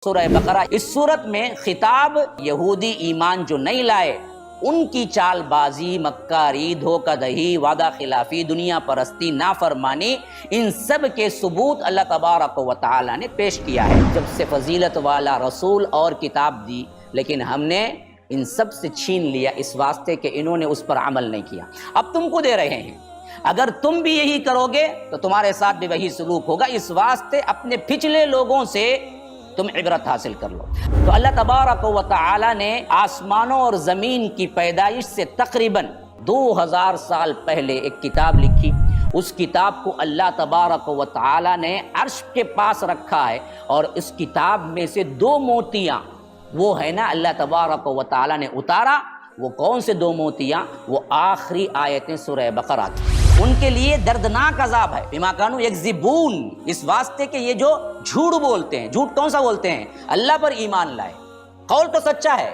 سورہ بقرہ، اس صورت میں خطاب یہودی ایمان جو نہیں لائے ان کی چال بازی، مکاری، دھوکہ دہی، وعدہ خلافی، دنیا پرستی، نافرمانی، ان سب کے ثبوت اللہ تبارک و تعالی نے پیش کیا ہے۔ جب سے فضیلت والا رسول اور کتاب دی، لیکن ہم نے ان سب سے چھین لیا اس واسطے کہ انہوں نے اس پر عمل نہیں کیا۔ اب تم کو دے رہے ہیں، اگر تم بھی یہی کرو گے تو تمہارے ساتھ بھی وہی سلوک ہوگا، اس واسطے اپنے پچھلے لوگوں سے تم عبرت حاصل کر لو۔ تو اللہ تبارک و تعالی نے آسمانوں اور زمین کی پیدائش سے تقریباً 2000 سال پہلے ایک کتاب لکھی۔ اس کتاب کو اللہ تبارک و تعالی نے عرش کے پاس رکھا ہے، اور اس کتاب میں سے 2 موتیاں وہ ہے نا اللہ تبارک و تعالی نے اتارا۔ وہ کون سے 2 موتیاں؟ وہ آخری آیتیں سورہ بقرہ کی۔ ان کے لیے دردناک عذاب ہے، بما کانوا یکذبون، اس واسطے کہ یہ جو جھوٹ بولتے ہیں۔ جھوٹ کون سا بولتے ہیں؟ اللہ پر ایمان لائے، قول تو سچا ہے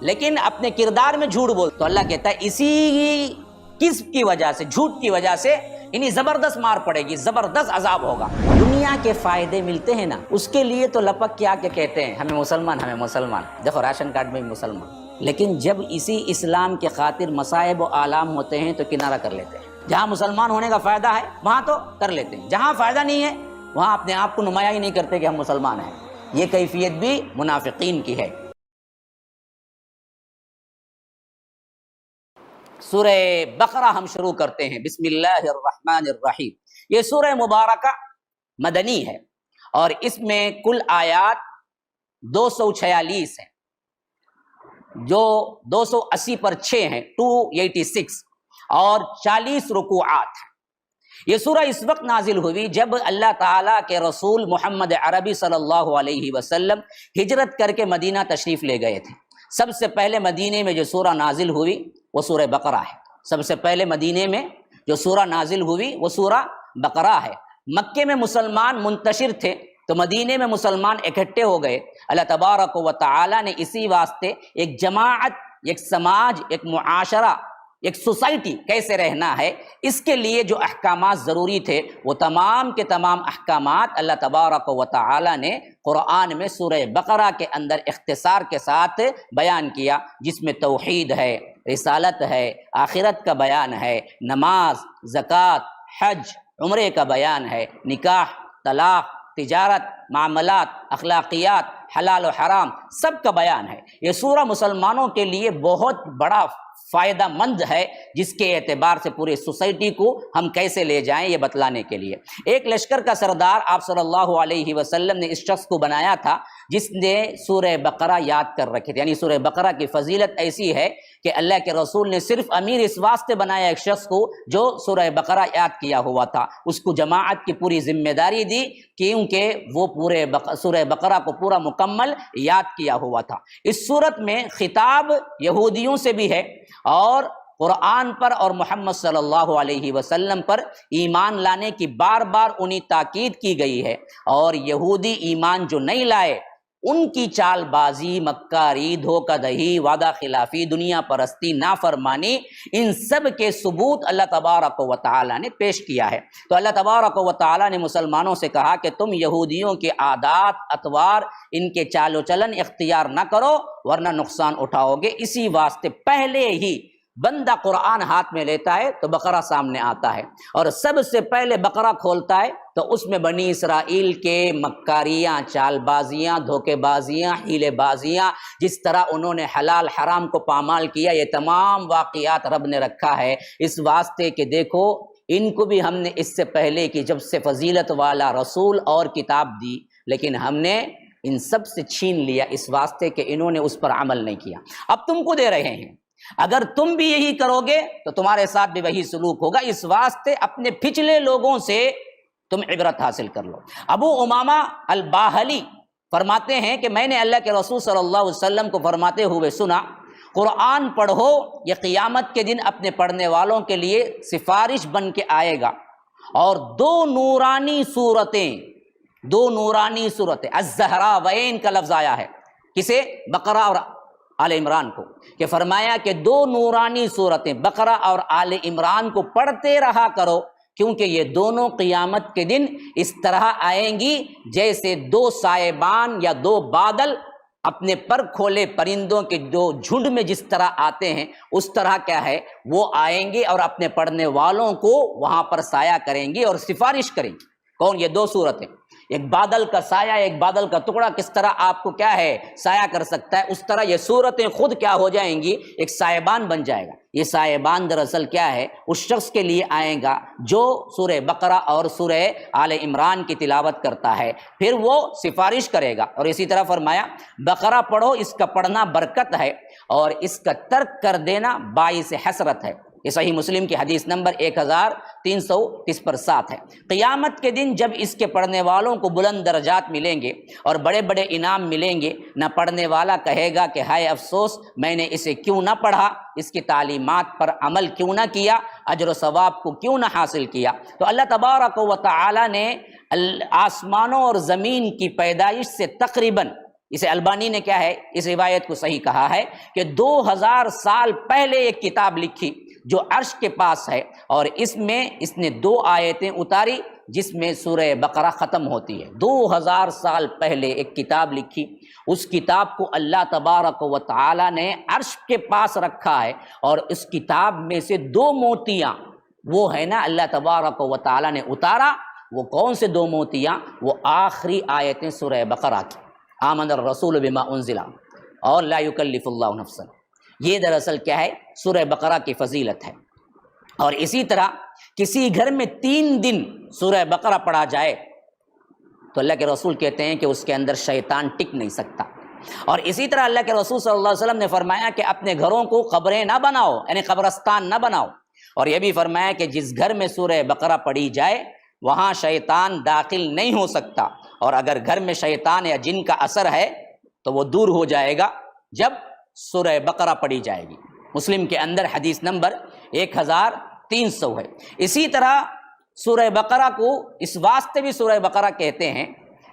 لیکن اپنے کردار میں جھوٹ بولتے۔ تو اللہ کہتا ہے اسی کذب کی وجہ سے، جھوٹ کی وجہ سے انہیں زبردست مار پڑے گی، زبردست عذاب ہوگا۔ دنیا کے فائدے ملتے ہیں نا، اس کے لیے تو لپک کے آ کے کہتے ہیں ہمیں مسلمان، ہمیں مسلمان، دیکھو راشن کارڈ میں بھی مسلمان۔ لیکن جب اسی اسلام کے خاطر مصائب و آلام ہوتے ہیں تو کنارہ کر لیتے ہیں۔ جہاں مسلمان ہونے کا فائدہ ہے وہاں تو کر لیتے ہیں، جہاں فائدہ نہیں ہے وہاں اپنے آپ کو نمایاں ہی نہیں کرتے کہ ہم مسلمان ہیں۔ یہ کیفیت بھی منافقین کی ہے۔ سورہ بقرہ ہم شروع کرتے ہیں، بسم اللہ الرحمن الرحیم۔ یہ سورہ مبارکہ مدنی ہے اور اس میں کل آیات 246 ہیں، جو 280 پر 6 ہیں، 286، اور 40 رکوعات ہیں۔ یہ سورہ اس وقت نازل ہوئی جب اللہ تعالیٰ کے رسول محمد عربی صلی اللہ علیہ وسلم ہجرت کر کے مدینہ تشریف لے گئے تھے۔ سب سے پہلے مدینے میں جو سورہ نازل ہوئی وہ سورہ بقرہ ہے۔ سب سے پہلے مدینے میں جو سورہ نازل ہوئی وہ سورہ بقرہ ہے۔ مکے میں مسلمان منتشر تھے تو مدینے میں مسلمان اکٹھے ہو گئے۔ اللہ تبارک و تعالی نے اسی واسطے ایک جماعت، ایک سماج، ایک معاشرہ، ایک سوسائٹی کیسے رہنا ہے، اس کے لیے جو احکامات ضروری تھے وہ تمام کے تمام احکامات اللہ تبارک و تعالی نے قرآن میں سورہ بقرہ کے اندر اختصار کے ساتھ بیان کیا، جس میں توحید ہے، رسالت ہے، آخرت کا بیان ہے، نماز، زکوٰۃ، حج، عمرے کا بیان ہے، نکاح، طلاق، تجارت، معاملات، اخلاقیات، حلال و حرام، سب کا بیان ہے۔ یہ سورہ مسلمانوں کے لیے بہت بڑا فائدہ مند ہے، جس کے اعتبار سے پورے سوسائٹی کو ہم کیسے لے جائیں یہ بتلانے کے لیے۔ ایک لشکر کا سردار آپ صلی اللہ علیہ وسلم نے اس شخص کو بنایا تھا جس نے سورہ بقرہ یاد کر رکھے تھے، یعنی سورہ بقرہ کی فضیلت ایسی ہے کہ اللہ کے رسول نے صرف امیر اس واسطے بنایا ایک شخص کو جو سورہ بقرہ یاد کیا ہوا تھا، اس کو جماعت کی پوری ذمہ داری دی کیونکہ وہ پورے سورہ بقرہ کو پورا مکمل یاد کیا ہوا تھا۔ اس صورت میں خطاب یہودیوں سے بھی ہے اور قرآن پر اور محمد صلی اللہ علیہ وسلم پر ایمان لانے کی بار بار انہیں تاکید کی گئی ہے، اور یہودی ایمان جو نہیں لائے ان کی چال بازی، مکاری، دھوکہ دہی، وعدہ خلافی، دنیا پرستی، نافرمانی، ان سب کے ثبوت اللہ تبارک و تعالی نے پیش کیا ہے۔ تو اللہ تبارک و تعالی نے مسلمانوں سے کہا کہ تم یہودیوں کے عادات، اطوار، ان کے چال و چلن اختیار نہ کرو ورنہ نقصان اٹھاؤ گے۔ اسی واسطے پہلے ہی بندہ قرآن ہاتھ میں لیتا ہے تو بقرہ سامنے آتا ہے، اور سب سے پہلے بقرہ کھولتا ہے تو اس میں بنی اسرائیل کے مکاریاں، چال بازیاں، دھوکے بازیاں، حیلے بازیاں، جس طرح انہوں نے حلال حرام کو پامال کیا، یہ تمام واقعات رب نے رکھا ہے اس واسطے کہ دیکھو ان کو بھی ہم نے اس سے پہلے کہ جب سے فضیلت والا رسول اور کتاب دی، لیکن ہم نے ان سب سے چھین لیا اس واسطے کہ انہوں نے اس پر عمل نہیں کیا۔ اب تم کو دے رہے ہیں، اگر تم بھی یہی کرو گے تو تمہارے ساتھ بھی وہی سلوک ہوگا، اس واسطے اپنے پچھلے لوگوں سے تم عبرت حاصل کر لو۔ ابو امامہ الباہلی فرماتے ہیں کہ میں نے اللہ کے رسول صلی اللہ علیہ وسلم کو فرماتے ہوئے سنا، قرآن پڑھو، یہ قیامت کے دن اپنے پڑھنے والوں کے لیے سفارش بن کے آئے گا، اور 2 نورانی صورتیں الزہراوین کا لفظ آیا ہے، کسے؟ بقرہ اور آل عمران کو، کہ فرمایا کہ 2 نورانی صورتیں بقرہ اور آل عمران کو پڑھتے رہا کرو، کیونکہ یہ دونوں قیامت کے دن اس طرح آئیں گی جیسے دو سائبان یا دو بادل اپنے پر کھولے پرندوں کے جو جھنڈ میں جس طرح آتے ہیں اس طرح کیا ہے وہ آئیں گے اور اپنے پڑھنے والوں کو وہاں پر سایہ کریں گی اور سفارش کریں گی۔ کون؟ یہ دو صورتیں، ایک بادل کا سایہ، ایک بادل کا ٹکڑا کس طرح آپ کو کیا ہے سایہ کر سکتا ہے، اس طرح یہ صورتیں خود کیا ہو جائیں گی، ایک سائبان بن جائے گا۔ یہ سائبان دراصل کیا ہے، اس شخص کے لیے آئے گا جو سورہ بقرہ اور سورہ آل عمران کی تلاوت کرتا ہے، پھر وہ سفارش کرے گا۔ اور اسی طرح فرمایا بقرہ پڑھو، اس کا پڑھنا برکت ہے اور اس کا ترک کر دینا باعث حسرت ہے۔ یہ صحیح مسلم کی حدیث نمبر 1330 ہے۔ قیامت کے دن جب اس کے پڑھنے والوں کو بلند درجات ملیں گے اور بڑے بڑے انعام ملیں گے، نہ پڑھنے والا کہے گا کہ ہائے افسوس میں نے اسے کیوں نہ پڑھا، اس کی تعلیمات پر عمل کیوں نہ کیا، اجر و ثواب کو کیوں نہ حاصل کیا۔ تو اللہ تبارک و تعالی نے آسمانوں اور زمین کی پیدائش سے تقریباً، اسے البانی نے کیا ہے اس روایت کو صحیح کہا ہے کہ 2000 سال پہلے ایک کتاب لکھی جو عرش کے پاس ہے، اور اس میں اس نے 2 آیتیں اتاری جس میں سورہ بقرہ ختم ہوتی ہے۔ 2000 سال پہلے ایک کتاب لکھی، اس کتاب کو اللہ تبارک و تعالی نے عرش کے پاس رکھا ہے، اور اس کتاب میں سے 2 موتیاں وہ ہے نا اللہ تبارک و تعالی نے اتارا۔ وہ کون سے 2 موتیاں؟ وہ آخری آیتیں سورہ بقرہ کی، آمن الرسول بما انزل اور لا یکلف اللہ نفسا۔ یہ دراصل کیا ہے سورہ بقرہ کی فضیلت ہے۔ اور اسی طرح کسی گھر میں 3 دن سورہ بقرہ پڑھا جائے تو اللہ کے رسول کہتے ہیں کہ اس کے اندر شیطان ٹک نہیں سکتا۔ اور اسی طرح اللہ کے رسول صلی اللہ علیہ وسلم نے فرمایا کہ اپنے گھروں کو قبریں نہ بناؤ، یعنی قبرستان نہ بناؤ۔ اور یہ بھی فرمایا کہ جس گھر میں سورہ بقرہ پڑھی جائے وہاں شیطان داخل نہیں ہو سکتا، اور اگر گھر میں شیطان یا جن کا اثر ہے تو وہ دور ہو جائے گا جب سورہ بقرہ پڑھی جائے گی۔ مسلم کے اندر حدیث نمبر 1300 ہے۔ اسی طرح سورہ بقرہ کو اس واسطے بھی سورہ بقرہ کہتے ہیں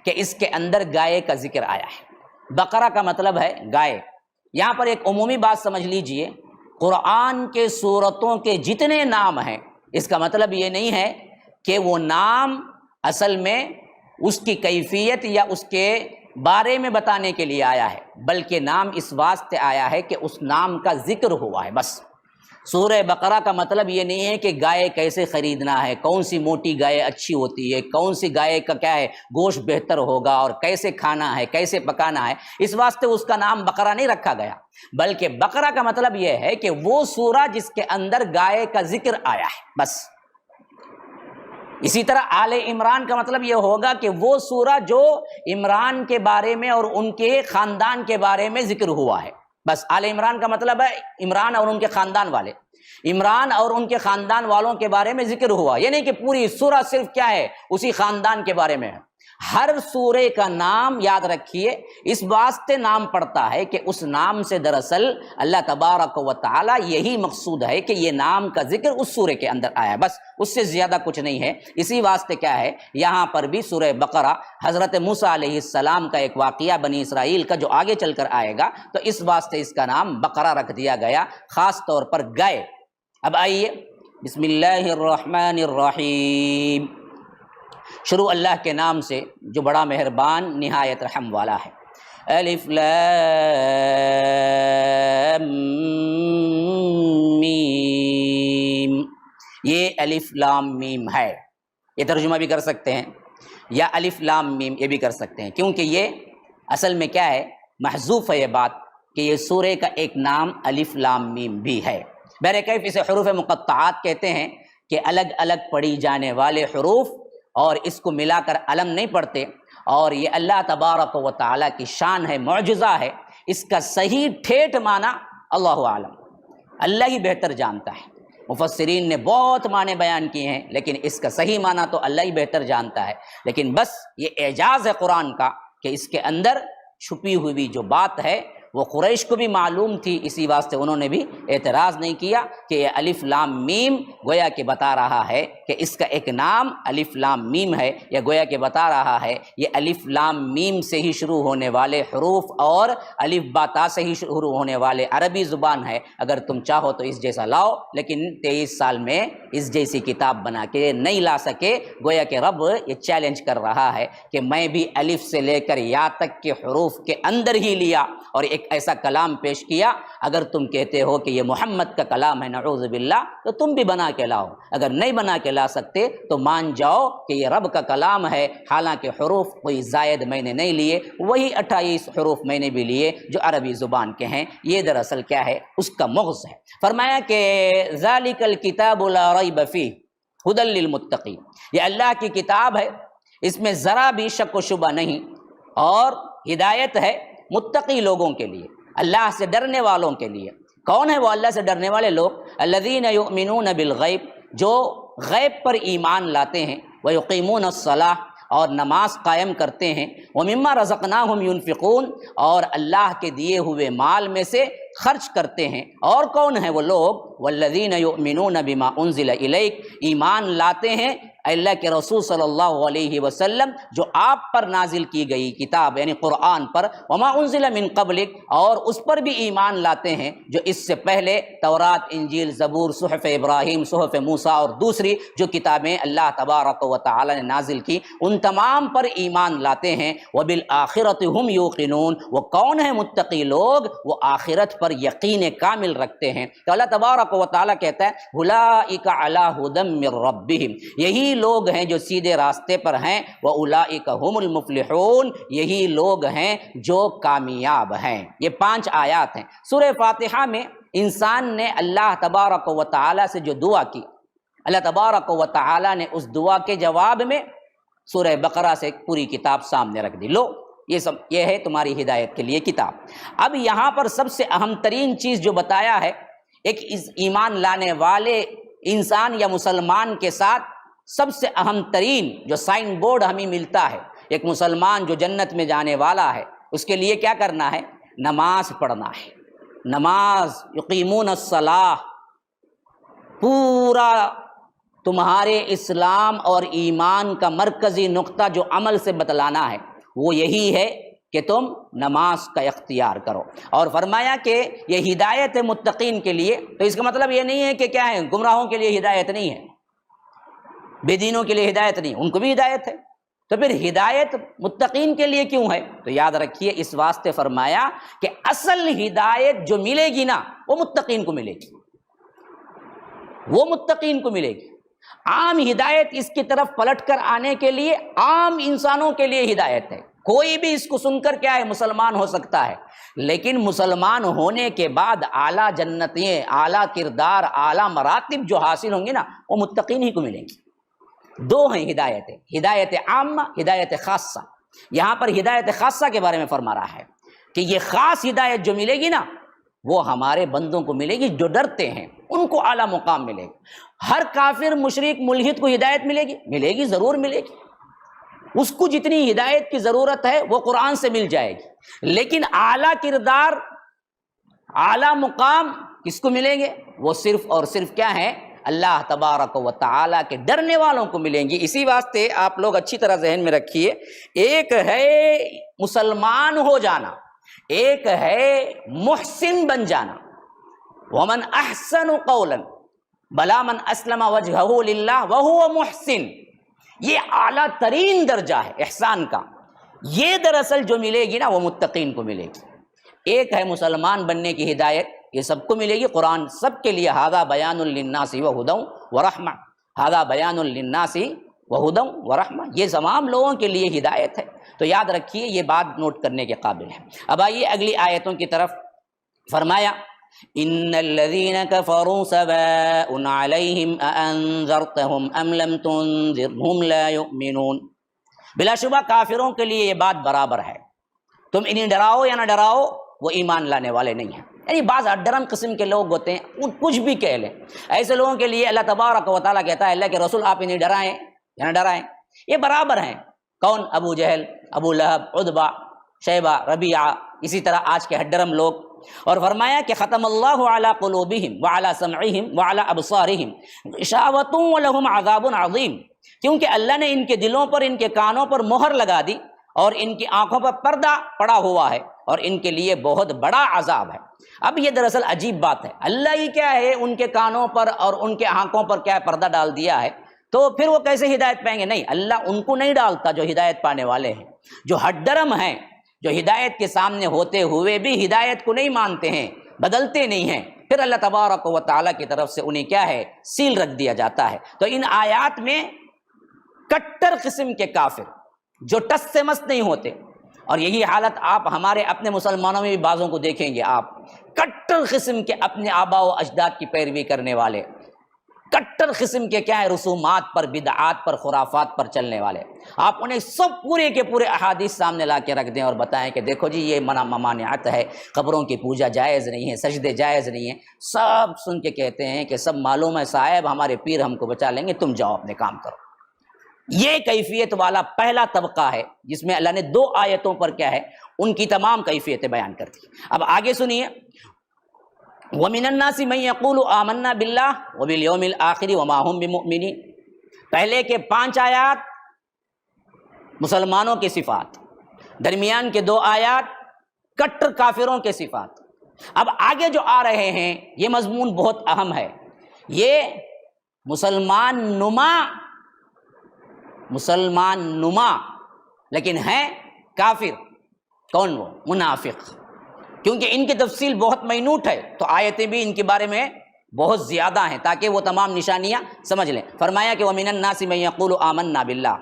کہ اس کے اندر گائے کا ذکر آیا ہے۔ بقرہ کا مطلب ہے گائے۔ یہاں پر ایک عمومی بات سمجھ لیجئے، قرآن کے سورتوں کے جتنے نام ہیں اس کا مطلب یہ نہیں ہے کہ وہ نام اصل میں اس کی کیفیت یا اس کے بارے میں بتانے کے لیے آیا ہے، بلکہ نام اس واسطے آیا ہے کہ اس نام کا ذکر ہوا ہے بس۔ سورہ بقرہ کا مطلب یہ نہیں ہے کہ گائے کیسے خریدنا ہے، کون سی موٹی گائے اچھی ہوتی ہے، کون سی گائے کا کیا ہے گوشت بہتر ہوگا اور کیسے کھانا ہے، کیسے پکانا ہے، اس واسطے اس کا نام بقرہ نہیں رکھا گیا، بلکہ بقرہ کا مطلب یہ ہے کہ وہ سورہ جس کے اندر گائے کا ذکر آیا ہے بس۔ اسی طرح آل عمران کا مطلب یہ ہوگا کہ وہ سورہ جو عمران کے بارے میں اور ان کے خاندان کے بارے میں ذکر ہوا ہے بس۔ آل عمران کا مطلب ہے عمران اور ان کے خاندان والے، عمران اور ان کے خاندان والوں کے بارے میں ذکر ہوا، یہ نہیں کہ پوری سورہ صرف کیا ہے اسی خاندان کے بارے میں ہے۔ ہر سورے کا نام یاد رکھیے اس واسطے نام پڑتا ہے کہ اس نام سے دراصل اللہ تبارک و تعالی یہی مقصود ہے کہ یہ نام کا ذکر اس سورے کے اندر آیا، بس اس سے زیادہ کچھ نہیں ہے۔ اسی واسطے کیا ہے یہاں پر بھی سورہ بقرہ حضرت موسیٰ علیہ السلام کا ایک واقعہ بنی اسرائیل کا جو آگے چل کر آئے گا، تو اس واسطے اس کا نام بقرہ رکھ دیا گیا، خاص طور پر گائے۔ اب آئیے بسم اللہ الرحمن الرحیم، شروع اللہ کے نام سے جو بڑا مہربان نہایت رحم والا ہے۔ الف لام میم، یہ الف لام میم ہے، یہ ترجمہ بھی کر سکتے ہیں یا الف لام میم یہ بھی کر سکتے ہیں، کیونکہ یہ اصل میں کیا ہے محذوف ہے یہ بات کہ یہ سورے کا ایک نام الف لام میم بھی ہے۔ بہرکیف اسے حروف مقطعات کہتے ہیں کہ الگ الگ پڑھی جانے والے حروف، اور اس کو ملا کر علم نہیں پڑھتے، اور یہ اللہ تبارک و تعالیٰ کی شان ہے، معجزہ ہے۔ اس کا صحیح ٹھیٹھ معنی اللہ عالم، اللہ ہی بہتر جانتا ہے۔ مفسرین نے بہت معنی بیان کیے ہیں، لیکن اس کا صحیح معنی تو اللہ ہی بہتر جانتا ہے۔ لیکن بس یہ اعجاز ہے قرآن کا کہ اس کے اندر چھپی ہوئی جو بات ہے وہ قریش کو بھی معلوم تھی، اسی واسطے انہوں نے بھی اعتراض نہیں کیا کہ یہ الف لام میم گویا کہ بتا رہا ہے کہ اس کا ایک نام الف لام میم ہے، یا گویا کہ بتا رہا ہے یہ الف لام میم سے ہی شروع ہونے والے حروف اور الف با تا سے ہی شروع ہونے والے عربی زبان ہے، اگر تم چاہو تو اس جیسا لاؤ، لیکن 23 سال میں اس جیسی کتاب بنا کے نہیں لا سکے۔ گویا کہ رب یہ چیلنج کر رہا ہے کہ میں بھی الف سے لے کر یا تک کے حروف کے اندر ہی لیا اور ایک ایسا کلام پیش کیا۔ اگر تم کہتے ہو کہ یہ محمد کا کلام ہے نعوذ باللہ تو تم بھی بنا کے لاؤ، اگر نہیں بنا کے لا سکتے تو مان جاؤ کہ یہ رب کا کلام ہے، حالانکہ حروف کوئی زائد میں نے نہیں لیے، وہی 28 حروف میں نے بھی لیے جو عربی زبان کے ہیں۔ یہ دراصل کیا ہے؟ اس کا مغز ہے۔ فرمایا کہ ذالک الکتاب لا ریب فیہ ھدی للمتقین، یہ اللہ کی کتاب ہے، اس میں ذرا بھی شک و شبہ نہیں، اور ہدایت ہے متقی لوگوں کے لیے، اللہ سے ڈرنے والوں کے لیے۔ کون ہے وہ اللہ سے ڈرنے والے لوگ؟ الذین یؤمنون بالغیب، جو غیب پر ایمان لاتے ہیں، ویقیمون الصلاۃ، اور نماز قائم کرتے ہیں، ومما رزقناہم ینفقون، اور اللہ کے دیے ہوئے مال میں سے خرچ کرتے ہیں۔ اور کون ہیں وہ لوگ؟ والذین یؤمنون بما انزل الیک، ایمان لاتے ہیں اللہ کے رسول صلی اللہ علیہ وسلم جو آپ پر نازل کی گئی کتاب یعنی قرآن پر، وما انزل من قبلک، اور اس پر بھی ایمان لاتے ہیں جو اس سے پہلے تورات، انجیل، زبور، صحف ابراہیم، صحف موسیٰ اور دوسری جو کتابیں اللہ تبارک و تعالی نے نازل کی ان تمام پر ایمان لاتے ہیں۔ وبالآخرۃ ہم یوقنون، وہ کون ہیں متقی لوگ؟ وہ آخرت پر یقین کامل رکھتے ہیں۔ تو اللہ تبارک و تعالی کہتا ہے اولئک علی ھدی من ربہم، یہی لوگ ہیں جو سیدھے راستے پر ہیں، وَأُولَئِكَ هُمُ الْمُفْلِحُونَ، یہی لوگ ہیں جو کامیاب ہیں۔ یہ 5 آیات ہیں سورہ فاتحہ میں۔ انسان نے اللہ تبارک و تعالی سے جو دعا کی، اللہ تبارک و تعالی نے اس دعا کے جواب میں سورہ بقرہ سے پوری کتاب سامنے رکھ دی، لو یہ ہے تمہاری ہدایت کے لیے کتاب۔ اب یہاں پر سب سے اہم ترین چیز جو بتایا ہے، ایک ایمان لانے والے انسان یا مسلمان کے ساتھ سب سے اہم ترین جو سائن بورڈ ہمیں ملتا ہے، ایک مسلمان جو جنت میں جانے والا ہے اس کے لیے کیا کرنا ہے؟ نماز پڑھنا ہے۔ نماز، یقیمون الصلاۃ، پورا تمہارے اسلام اور ایمان کا مرکزی نقطہ جو عمل سے بتلانا ہے وہ یہی ہے کہ تم نماز کا اختیار کرو۔ اور فرمایا کہ یہ ہدایت ہے متقین کے لیے، تو اس کا مطلب یہ نہیں ہے کہ کیا ہے گمراہوں کے لیے ہدایت نہیں ہے، بے دینوں کے لیے ہدایت نہیں، ان کو بھی ہدایت ہے۔ تو پھر ہدایت متقین کے لیے کیوں ہے؟ تو یاد رکھیے اس واسطے فرمایا کہ اصل ہدایت جو ملے گی نا وہ متقین کو ملے گی، وہ متقین کو ملے گی۔ عام ہدایت اس کی طرف پلٹ کر آنے کے لیے عام انسانوں کے لیے ہدایت ہے، کوئی بھی اس کو سن کر کیا ہے مسلمان ہو سکتا ہے، لیکن مسلمان ہونے کے بعد اعلیٰ جنتیں، اعلیٰ کردار، اعلیٰ مراتب جو حاصل ہوں گی نا وہ متقین ہی کو ملیں گی۔ 2 ہیں ہدایتیں، ہدایت عامہ، ہدایت خاصہ۔ یہاں پر ہدایت خاصہ کے بارے میں فرما رہا ہے کہ یہ خاص ہدایت جو ملے گی نا وہ ہمارے بندوں کو ملے گی جو ڈرتے ہیں، ان کو اعلیٰ مقام ملے گا۔ ہر کافر، مشرک، ملحد کو ہدایت ملے گی؟ ملے گی، ضرور ملے گی۔ اس کو جتنی ہدایت کی ضرورت ہے وہ قرآن سے مل جائے گی، لیکن اعلیٰ کردار، اعلیٰ مقام کس کو ملیں گے؟ وہ صرف اور صرف کیا ہے؟ اللہ تبارک و تعالیٰ کے ڈرنے والوں کو ملیں گی۔ اسی واسطے آپ لوگ اچھی طرح ذہن میں رکھیے، ایک ہے مسلمان ہو جانا، ایک ہے محسن بن جانا۔ ومن احسن قولا بلا من اسلم وجہہ للہ وہو محسن، یہ اعلیٰ ترین درجہ ہے احسان کا۔ یہ دراصل جو ملے گی نا وہ متقین کو ملے گی۔ ایک ہے مسلمان بننے کی ہدایت، یہ سب کو ملے گی، قرآن سب کے لیے ھذا بیان للناس وھدی ورحمہ، ھذا بیان للناس وھدی ورحمہ، یہ تمام لوگوں کے لیے ہدایت ہے۔ تو یاد رکھیے یہ بات نوٹ کرنے کے قابل ہے۔ اب آئیے اگلی آیتوں کی طرف۔ فرمایا ان الذين كفروا سواء عليهم أأنذرتهم ام لم تنذرهم لا يؤمنون، بلا شبہ کافروں کے لیے یہ بات برابر ہے، تم انہیں ڈراؤ یا نہ ڈراؤ وہ ایمان لانے والے نہیں ہیں۔ یعنی بعض ڈرم قسم کے لوگ ہوتے ہیں، وہ کچھ بھی کہہ لیں، ایسے لوگوں کے لیے اللہ تبارک و تعالیٰ کہتا ہے اللہ کے رسول آپ انہیں ڈرائیں یا نہ ڈرائیں، یہ برابر ہیں۔ کون؟ ابو جہل، ابو لہب، عتبہ، شیبہ، ربیعہ، اسی طرح آج کے ہڈرم لوگ۔ اور فرمایا کہ ختم اللہ علی قلوبہم وعلی سمعہم وعلی ابصارہم غشاوۃ ولہم عذاب عظیم، کیونکہ اللہ نے ان کے دلوں پر، ان کے کانوں پر مہر لگا دی اور ان کی آنکھوں پر پردہ پڑا ہوا ہے اور ان کے لیے بہت بڑا عذاب ہے۔ اب یہ دراصل عجیب بات ہے، اللہ ہی کیا ہے ان کے کانوں پر اور ان کے آنکھوں پر کیا پردہ ڈال دیا ہے، تو پھر وہ کیسے ہدایت پائیں گے؟ نہیں، اللہ ان کو نہیں ڈالتا جو ہدایت پانے والے ہیں، جو ہٹ ڈرم ہیں، جو ہدایت کے سامنے ہوتے ہوئے بھی ہدایت کو نہیں مانتے ہیں، بدلتے نہیں ہیں، پھر اللہ تبارک و تعالیٰ کی طرف سے انہیں کیا ہے سیل رکھ دیا جاتا ہے۔ تو ان آیات میں کٹر قسم کے کافر جو ٹس سے مس نہیں ہوتے، اور یہی حالت آپ ہمارے اپنے مسلمانوں میں بھی بعضوں کو دیکھیں گے، آپ کٹر قسم کے اپنے آبا و اجداد کی پیروی کرنے والے، کٹر قسم کے کیا ہے رسومات پر، بدعات پر، خرافات پر چلنے والے، آپ انہیں سب پورے کے پورے احادیث سامنے لا کے رکھ دیں اور بتائیں کہ دیکھو جی یہ منع ممانعت ہے، قبروں کی پوجا جائز نہیں ہے، سجدے جائز نہیں ہیں، سب سن کے کہتے ہیں کہ سب معلوم ہے صاحب، ہمارے پیر ہم کو بچا لیں گے، تم جاؤ اپنے کام کرو۔ یہ کیفیت والا پہلا طبقہ ہے جس میں اللہ نے 2 آیتوں پر کیا ہے ان کی تمام کیفیتیں بیان کر دی۔ اب آگے سنیے، وَمِنَ النَّاسِ مَن يَقُولُ آمَنَّا بِاللَّهِ وَبِالْيَوْمِ الْآخِرِ وَمَا هُمْ بِمُؤْمِنِينَ۔ پہلے کے 5 آیات مسلمانوں کی صفات، درمیان کے 2 آیات کٹر کافروں کے صفات، اب آگے جو آ رہے ہیں یہ مضمون بہت اہم ہے، یہ مسلمان نما لیکن ہیں کافر، کون؟ وہ منافق، کیونکہ ان کی تفصیل بہت مینوٹ ہے تو آیتیں بھی ان کے بارے میں بہت زیادہ ہیں تاکہ وہ تمام نشانیاں سمجھ لیں۔ فرمایا کہ وَمِنَ النَّاسِ مَن يَقُولُ آمَنَّا بِاللَّهِ،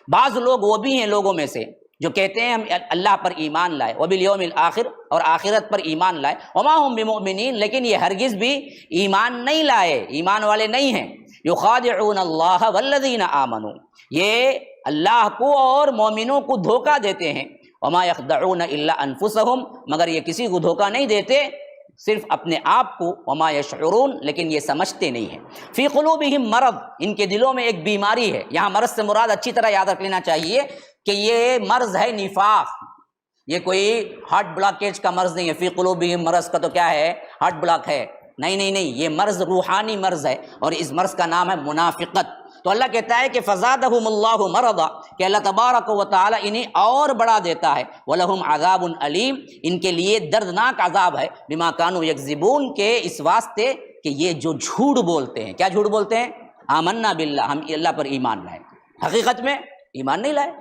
بعض لوگ وہ بھی ہیں لوگوں میں سے جو کہتے ہیں ہم اللہ پر ایمان لائے، وَبِالْيَوْمِ الْآخِرِ، اور آخرت پر ایمان لائے، وَمَا هُمْ بِمُؤْمِنِينَ، لیکن یہ ہرگز بھی ایمان نہیں لائے، ایمان والے نہیں ہیں۔ يُخَادِعُونَ اللَّهَ وَالَّذِينَ آمَنُوا، یہ اللہ کو اور مومنوں کو دھوکہ دیتے ہیں، وَمَا يَخْدَعُونَ إِلَّا أَنفُسَهُمْ، مگر یہ کسی کو دھوکہ نہیں دیتے صرف اپنے آپ کو، وما یشعرون، لیکن یہ سمجھتے نہیں ہیں۔ فی قلوبہم مرض، ان کے دلوں میں ایک بیماری ہے، یہاں مرض سے مراد اچھی طرح یاد رکھ لینا چاہیے کہ یہ مرض ہے نفاق، یہ کوئی ہارٹ بلاکیج کا مرض نہیں ہے۔ فی قلوبہم مرض کا تو کیا ہے ہارٹ بلاک ہے، نہیں، یہ مرض روحانی مرض ہے، اور اس مرض کا نام ہے منافقت۔ تو اللہ کہتا ہے کہ فزادہم اللہ مرضا، کہ اللہ تبارک و تعالی انہیں اور بڑھا دیتا ہے، وَلَهُمْ عَذَابٌ علیم، ان کے لیے دردناک عذاب ہے، بما کانوا یکذبون، کے اس واسطے کہ یہ جو جھوٹ بولتے ہیں۔ کیا جھوٹ بولتے ہیں؟ آمنا باللہ، ہم اللہ پر ایمان لائے، حقیقت میں ایمان نہیں لائے۔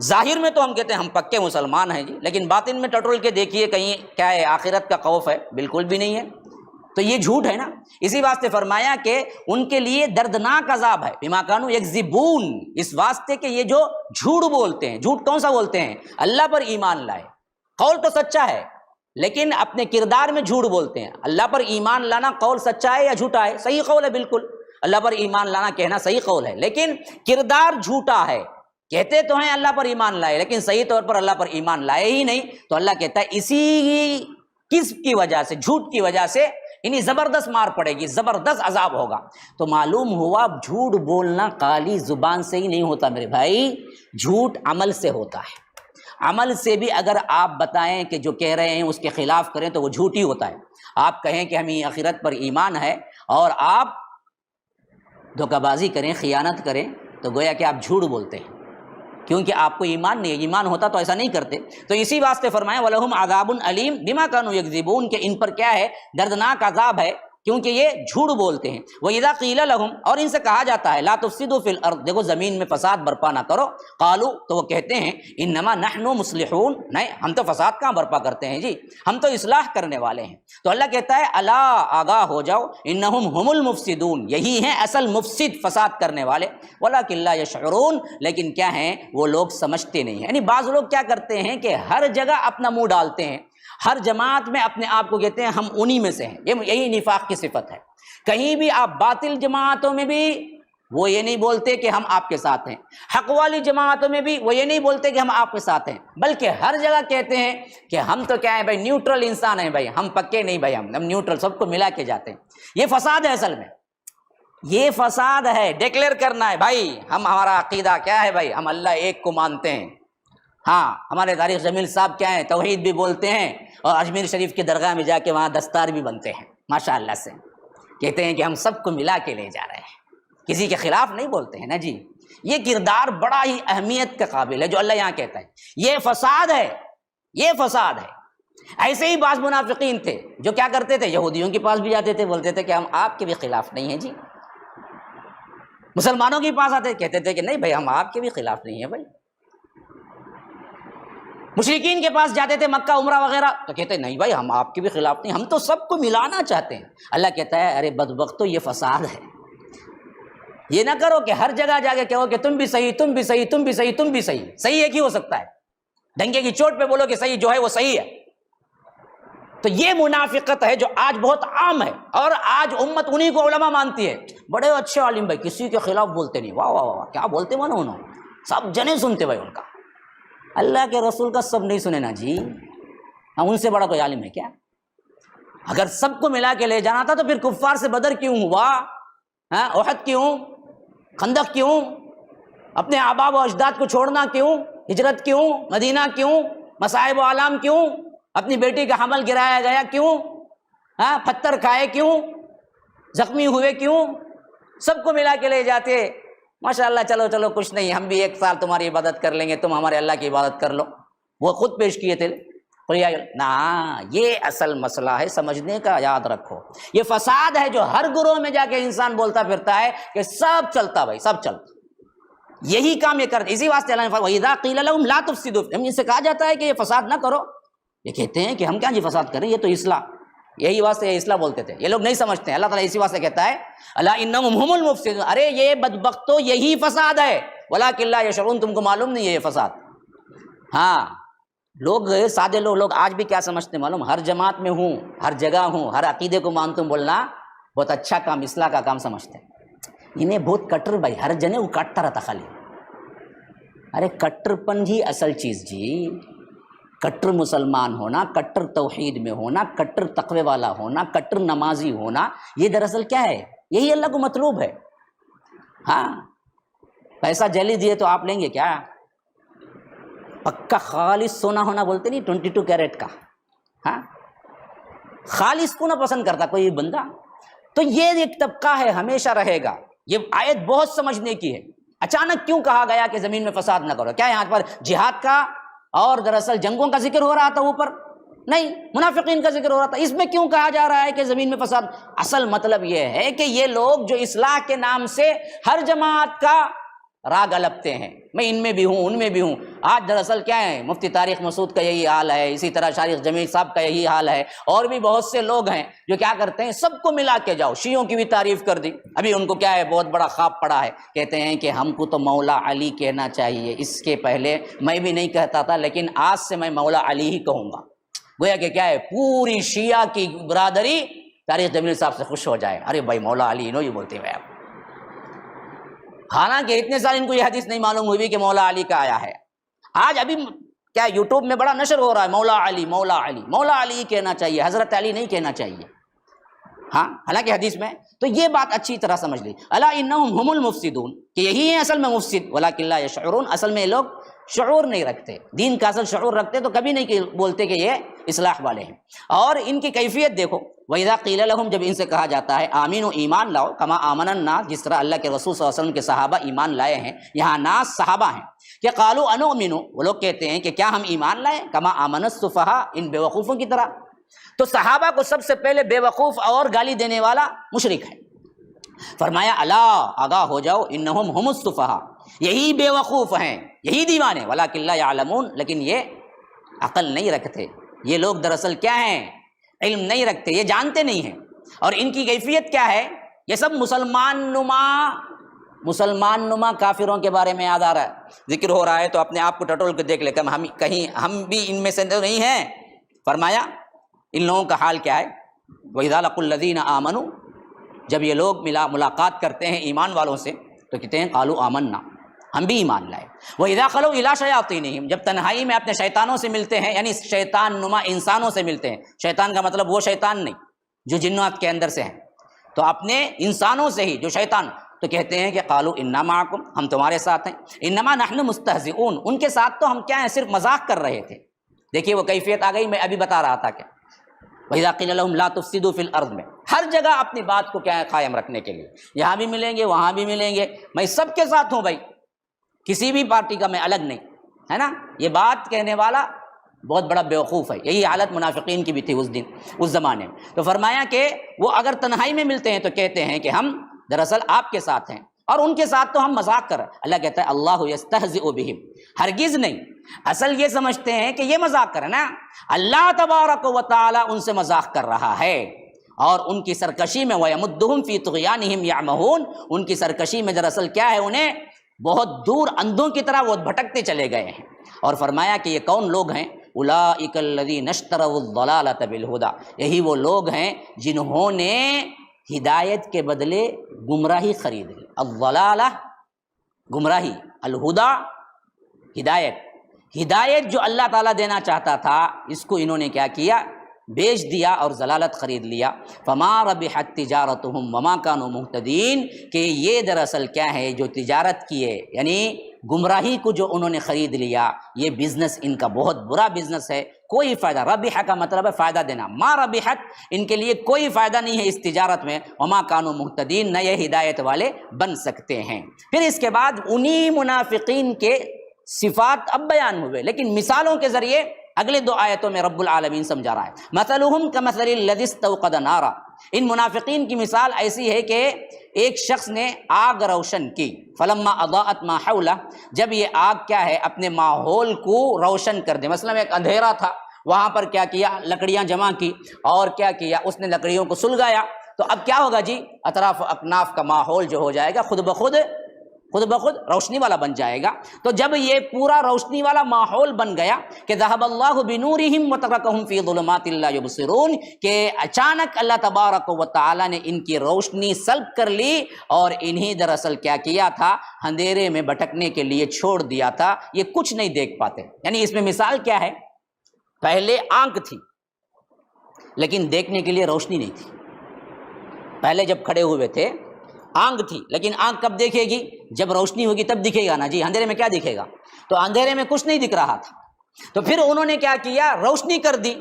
ظاہر میں تو ہم کہتے ہیں ہم پکے مسلمان ہیں جی، لیکن باطن میں ٹٹول کے دیکھیے کہیں کیا ہے آخرت کا خوف ہے؟ بالکل بھی نہیں ہے، تو یہ جھوٹ ہے نا۔ اسی واسطے فرمایا کہ ان کے لیے دردناک عذاب ہے، بما کانوا یکذبون، اس واسطے کہ یہ جو جھوٹ بولتے ہیں۔ جھوٹ کون سا بولتے ہیں؟ اللہ پر ایمان لائے، قول تو سچا ہے لیکن اپنے کردار میں جھوٹ بولتے ہیں۔ اللہ پر ایمان لانا قول سچا ہے یا جھوٹا ہے؟ صحیح قول ہے، بالکل اللہ پر ایمان لانا کہنا صحیح قول ہے، لیکن کردار جھوٹا ہے۔ کہتے تو ہیں اللہ پر ایمان لائے لیکن صحیح طور پر اللہ پر ایمان لائے ہی نہیں۔ تو اللہ کہتا ہے اسی کذب کی وجہ سے، جھوٹ کی وجہ سے انہیں زبردست مار پڑے گی، زبردست عذاب ہوگا۔ تو معلوم ہوا جھوٹ بولنا خالی زبان سے ہی نہیں ہوتا میرے بھائی، جھوٹ عمل سے ہوتا ہے۔ عمل سے بھی اگر آپ بتائیں کہ جو کہہ رہے ہیں اس کے خلاف کریں تو وہ جھوٹ ہی ہوتا ہے۔ آپ کہیں کہ ہمیں آخرت پر ایمان ہے اور آپ دھوکہ بازی کریں، خیانت کریں، تو گویا کہ آپ جھوٹ بولتے ہیں، کیونکہ آپ کو ایمان نہیں ہے۔ ایمان ہوتا تو ایسا نہیں کرتے۔ تو اسی واسطے فرمایا وَلَهُمْ عَذَابٌ عَلِيمٌ بِمَا كَانُوا يَكْذِبُونَ، کہ ان پر کیا ہے دردناک عذاب ہے کیونکہ یہ جھوٹ بولتے ہیں۔ وَإِذَا قِيلَ لَهُمْ، اور ان سے کہا جاتا ہے لَا تُفْسِدُوا فِي الْأَرْضِ، دیکھو زمین میں فساد برپا نہ کرو، قالوا، تو وہ کہتے ہیں انما نحن مصلحون، نہیں ہم تو فساد کہاں برپا کرتے ہیں جی، ہم تو اصلاح کرنے والے ہیں۔ تو اللہ کہتا ہے الا، آگاہ ہو جاؤ، انہم هم المفسدون، یہی ہیں اصل مفسد، فساد کرنے والے، ولکن لا یشعرون، لیکن کیا ہیں وہ لوگ سمجھتے نہیں ہیں۔ یعنی بعض لوگ کیا کرتے ہیں کہ ہر جگہ اپنا منہ ڈالتے ہیں، ہر جماعت میں اپنے آپ کو کہتے ہیں ہم انہی میں سے ہیں، یہی نفاق کی صفت ہے۔ کہیں بھی آپ باطل جماعتوں میں بھی وہ یہ نہیں بولتے کہ ہم آپ کے ساتھ ہیں، حق والی جماعتوں میں بھی وہ یہ نہیں بولتے کہ ہم آپ کے ساتھ ہیں، بلکہ ہر جگہ کہتے ہیں کہ ہم تو کیا ہیں بھائی نیوٹرل انسان ہیں بھائی، ہم پکے نہیں بھائی، ہم نیوٹرل، سب کو ملا کے جاتے ہیں۔ یہ فساد ہے، اصل میں یہ فساد ہے۔ ڈکلیئر کرنا ہے بھائی ہم، ہمارا عقیدہ کیا ہے بھائی، ہم اللہ ایک کو مانتے ہیں۔ ہاں، ہمارے طارق جمیل صاحب کیا ہیں توحید بھی بولتے ہیں، اور اجمیر شریف کی درگاہ میں جا کے وہاں دستار بھی بنتے ہیں ماشاء اللہ سے، کہتے ہیں کہ ہم سب کو ملا کے لے جا رہے ہیں، کسی کے خلاف نہیں بولتے ہیں نا جی۔ یہ کردار بڑا ہی اہمیت کا قابل ہے جو اللہ یہاں کہتا ہے، یہ فساد ہے، یہ فساد ہے۔ ایسے ہی بعض منافقین تھے جو کیا کرتے تھے، یہودیوں کے پاس بھی جاتے تھے، بولتے تھے کہ ہم آپ کے بھی خلاف نہیں ہیں جی، مسلمانوں کے پاس آتے کہتے تھے کہ نہیں بھائی ہم آپ کے بھی خلاف نہیں ہیں بھائی، مشرکین کے پاس جاتے تھے مکہ عمرہ وغیرہ تو کہتے نہیں بھائی ہم آپ کے بھی خلاف نہیں، ہم تو سب کو ملانا چاہتے ہیں۔ اللہ کہتا ہے ارے بدبختو یہ فساد ہے، یہ نہ کرو کہ ہر جگہ جا کے کہو کہ تم بھی صحیح، تم بھی صحیح، تم بھی صحیح، تم بھی صحیح، صحیح ایک ہی ہو سکتا ہے، ڈنگے کی چوٹ پہ بولو کہ صحیح جو ہے وہ صحیح ہے۔ تو یہ منافقت ہے جو آج بہت عام ہے، اور آج امت انہی کو علماء مانتی ہے، بڑے اچھے عالم بھائی، کسی کے خلاف بولتے نہیں، واہ واہ واہ کیا بولتے مانو انہوں، سب جنے سنتے بھائی ان کا، اللہ کے رسول کا سب نہیں سنے نا جی، ان سے بڑا کوئی عالم ہے کیا؟ اگر سب کو ملا کے لے جانا تھا تو پھر کفار سے بدر کیوں ہوا، احد کیوں، خندق کیوں، اپنے آباء و اجداد کو چھوڑنا کیوں، ہجرت کیوں، مدینہ کیوں، مصائب و آلام کیوں، اپنی بیٹی کا حمل گرایا گیا کیوں، پتھر کھائے کیوں، زخمی ہوئے کیوں، سب کو ملا کے لے جاتے، ماشاءاللہ چلو چلو کچھ نہیں ہم بھی ایک سال تمہاری عبادت کر لیں گے، تم ہمارے اللہ کی عبادت کر لو، وہ خود پیش کیے تھے نا، یہ اصل مسئلہ ہے سمجھنے کا، یاد رکھو یہ فساد ہے جو ہر گروہ میں جا کے انسان بولتا پھرتا ہے کہ سب چلتا بھائی سب چلتا، یہی کام یہ کرتے، اسی واسطے اللہ نے فرمایا وَإِذَا قِيلَ لَهُمْ لَا تُفْسِدُوا، ہم ان سے کہا جاتا ہے کہ یہ فساد نہ کرو، یہ کہتے ہیں کہ ہم کیا جی فساد کریں، یہ تو اصلاح، یہی واسطے یہ اصلاح بولتے تھے، یہ لوگ نہیں سمجھتے ہیں، اللہ تعالیٰ اسی واسطے کہتا ہے الا انہم ہم المفسدون، ارے یہ بدبختو یہی فساد ہے، ولکن لا یشعرون، تم کو معلوم نہیں ہے یہ فساد۔ ہاں لوگ سادے لوگ آج بھی کیا سمجھتے ہیں معلوم، ہر جماعت میں ہوں، ہر جگہ ہوں، ہر عقیدے کو مانتا ہوں بولنا بہت اچھا کام، اصلاح کا کام سمجھتے ہیں، انہیں بہت کٹر بھائی، ہر جنے وہ کاٹتا رہتا خالی، ارے کٹر پن ہی اصل چیز جی، کٹر مسلمان ہونا، کٹر توحید میں ہونا، کٹر تقوی والا ہونا، کٹر نمازی ہونا، یہ دراصل کیا ہے، یہی اللہ کو مطلوب ہے۔ ہاں پیسہ جلی دیے تو آپ لیں گے کیا؟ پکا خالص سونا ہونا بولتے نہیں، 22 کیرٹ کا، ہاں خالص کو نہ پسند کرتا کوئی بندہ، تو یہ ایک طبقہ ہے ہمیشہ رہے گا۔ یہ آیت بہت سمجھنے کی ہے، اچانک کیوں کہا گیا کہ زمین میں فساد نہ کرو؟ کیا یہاں پر جہاد کا اور دراصل جنگوں کا ذکر ہو رہا تھا اوپر؟ نہیں، منافقین کا ذکر ہو رہا تھا، اس میں کیوں کہا جا رہا ہے کہ زمین میں فساد؟ اصل مطلب یہ ہے کہ یہ لوگ جو اصلاح کے نام سے ہر جماعت کا راگ الپتے ہیں، میں ان میں بھی ہوں ان میں بھی ہوں، آج دراصل کیا ہے، مفتی طارق مسعود کا یہی حال ہے، اسی طرح شارق جمیل صاحب کا یہی حال ہے، اور بھی بہت سے لوگ ہیں جو کیا کرتے ہیں، سب کو ملا کے جاؤ، شیعوں کی بھی تعریف کر دی، ابھی ان کو کیا ہے بہت بڑا خواب پڑا ہے، کہتے ہیں کہ ہم کو تو مولا علی کہنا چاہیے، اس کے پہلے میں بھی نہیں کہتا تھا لیکن آج سے میں مولا علی ہی کہوں گا، گویا کہ کیا ہے پوری شیعہ کی برادری طارق جمیل صاحب سے خوش ہو جائے، ارے بھائی مولا علی انہوں ہی بولتے ہوئے آپ، حالانکہ اتنے سال ان کو یہ حدیث نہیں معلوم ہوئی کہ مولا علی کا آیا ہے، آج ابھی کیا یوٹیوب میں بڑا نشر ہو رہا ہے مولا علی مولا علی، مولا علی کہنا چاہیے، حضرت علی نہیں کہنا چاہیے، ہاں حالانکہ حدیث میں، تو یہ بات اچھی طرح سمجھ لی، الا انہم ہم المفسدون، کہ یہی ہیں اصل میں مفسد، ولکن لا یشعرون، اصل میں لوگ شعور نہیں رکھتے، دین کا اصل شعور رکھتے تو کبھی نہیں بولتے کہ یہ اصلاح والے ہیں۔ اور ان کی کیفیت دیکھو، وَإِذَا قِيلَ لَهُمْ، جب ان سے کہا جاتا ہے آمینو ایمان لاؤ، کما آمن الناس، جس طرح اللہ کے رسول صلی اللہ علیہ وسلم کے صحابہ ایمان لائے ہیں، یہاں ناس صحابہ ہیں، کہ قالوا انؤمن، وہ لوگ کہتے ہیں کہ کیا ہم ایمان لائیں، کما آمن السفہاء، ان بے وقوفوں کی طرح، تو صحابہ کو سب سے پہلے بے وقوف اور گالی دینے والا مشرک ہے، فرمایا الا، آگاہ ہو جاؤ، انہم ہم السفہاء، یہی بے وقوف ہیں، یہی دیوانے، ولکن لا یعلمون، لیکن یہ عقل نہیں رکھتے، یہ لوگ دراصل کیا ہیں، علم نہیں رکھتے، یہ جانتے نہیں ہیں، اور ان کی کیفیت کیا ہے، یہ سب مسلمان نما کافروں کے بارے میں یاد آ رہا ہے، ذکر ہو رہا ہے تو اپنے آپ کو ٹٹول کے دیکھ لے، کہیں ہم بھی ان میں سے نہیں ہیں، فرمایا ان لوگوں کا حال کیا ہے، وَإِذَا لَقُوا الَّذِينَ آمَنُوا، جب یہ لوگ ملاقات کرتے ہیں ایمان والوں سے تو کہتے ہیں قالوا آمنا، ہم بھی ایمان لائے، وَإِذَا خَلَوْا إِلَىٰ شَيَاطِينِهِمْ، جب تنہائی میں اپنے شیطانوں سے ملتے ہیں، یعنی شیطان نما انسانوں سے ملتے ہیں، شیطان کا مطلب وہ شیطان نہیں جو جنات کے اندر سے ہیں، تو اپنے انسانوں سے ہی جو شیطان، تو کہتے ہیں کہ قالوا انا معکم، ہم تمہارے ساتھ ہیں، انما نحن مستہزئون، ان کے ساتھ تو ہم کیا ہیں، صرف مذاق کر رہے تھے، دیکھیے وہ کیفیت آ گئی، میں ابھی بتا رہا تھا کہ وَإِذَا قِيلَ لَهُمْ لَا تُفْسِدُوا فِي الْأَرْضِ، میں ہر جگہ اپنی بات کو کیا ہے قائم رکھنے کے لیے، یہاں بھی ملیں گے وہاں بھی ملیں گے، میں سب کے ساتھ ہوں بھائی، کسی بھی پارٹی کا میں الگ نہیں، ہے نا، یہ بات کہنے والا بہت بڑا بیوقوف ہے. یہی حالت منافقین کی بھی تھی اس زمانے میں. تو فرمایا کہ وہ اگر تنہائی میں ملتے ہیں تو کہتے ہیں کہ ہم دراصل آپ کے ساتھ ہیں، اور ان کے ساتھ تو ہم مذاق کر رہے ہیں. اللہ کہتا ہے اللہ یستہزئ بہم، ہرگز نہیں، اصل یہ سمجھتے ہیں کہ یہ مذاق کر رہے ہیں نا، اللہ تبارک و تعالی ان سے مذاق کر رہا ہے اور ان کی سرکشی میں وَيَمُدُّهُمْ فِي طُغْيَانِهِمْ يَعْمَهُونَ، ان کی سرکشی میں دراصل کیا ہے، انہیں بہت دور اندھوں کی طرح وہ بھٹکتے چلے گئے ہیں. اور فرمایا کہ یہ کون لوگ ہیں؟ اولئک الذین اشتروا الضلالۃ بالہدی، یہی وہ لوگ ہیں جنہوں نے ہدایت کے بدلے گمراہی خرید لی. الضلالہ گمراہی، الہدا ہدایت. ہدایت جو اللہ تعالیٰ دینا چاہتا تھا اس کو انہوں نے کیا کیا؟ بیچ دیا اور ضلالت خرید لیا. فما ربحت تجارتهم وما كانوا مهتدین، کہ یہ دراصل کیا ہے جو تجارت کیے، یعنی گمراہی کو جو انہوں نے خرید لیا، یہ بزنس ان کا بہت برا بزنس ہے، کوئی فائدہ. ربح کا مطلب ہے فائدہ دینا. ما ربحت، ان کے لیے کوئی فائدہ نہیں ہے اس تجارت میں. وما كانوا مهتدین، نہ یہ ہدایت والے بن سکتے ہیں. پھر اس کے بعد انہی منافقین کے صفات اب بیان ہوئے، لیکن مثالوں کے ذریعے اگلے 2 آیتوں میں رب العالمین سمجھا رہا ہے. مثلهم كمثل الذي استوقد نارا، ان منافقین کی مثال ایسی ہے کہ ایک شخص نے آگ روشن کی. فلما اضاءت ما حوله، جب یہ آگ کیا ہے اپنے ماحول کو روشن کر دے. مثلا ایک اندھیرا تھا، وہاں پر کیا کیا، لکڑیاں جمع کی اور کیا کیا، اس نے لکڑیوں کو سلگایا. تو اب کیا ہوگا جی، اطراف و اکناف کا ماحول جو ہو جائے گا خود بخود روشنی والا بن جائے گا. تو جب یہ پورا روشنی والا ماحول بن گیا کہ ذهب الله بنورهم وتركهم في ظلمات لا يبصرون، کہ اچانک اللہ تبارک و تعالی نے ان کی روشنی سلب کر لی اور انہی دراصل کیا کیا تھا، اندھیرے میں بھٹکنے کے لیے چھوڑ دیا تھا. یہ کچھ نہیں دیکھ پاتے. یعنی اس میں مثال کیا ہے، پہلے آنکھ تھی لیکن دیکھنے کے لیے روشنی نہیں تھی. پہلے جب کھڑے ہوئے تھے آنکھ تھی، لیکن آنکھ کب دیکھے گی؟ جب روشنی ہوگی تب دکھے گا نا جی. اندھیرے میں کیا دکھے گا؟ تو اندھیرے میں کچھ نہیں دکھ رہا تھا. تو پھر انہوں نے کیا کیا، روشنی کر دی،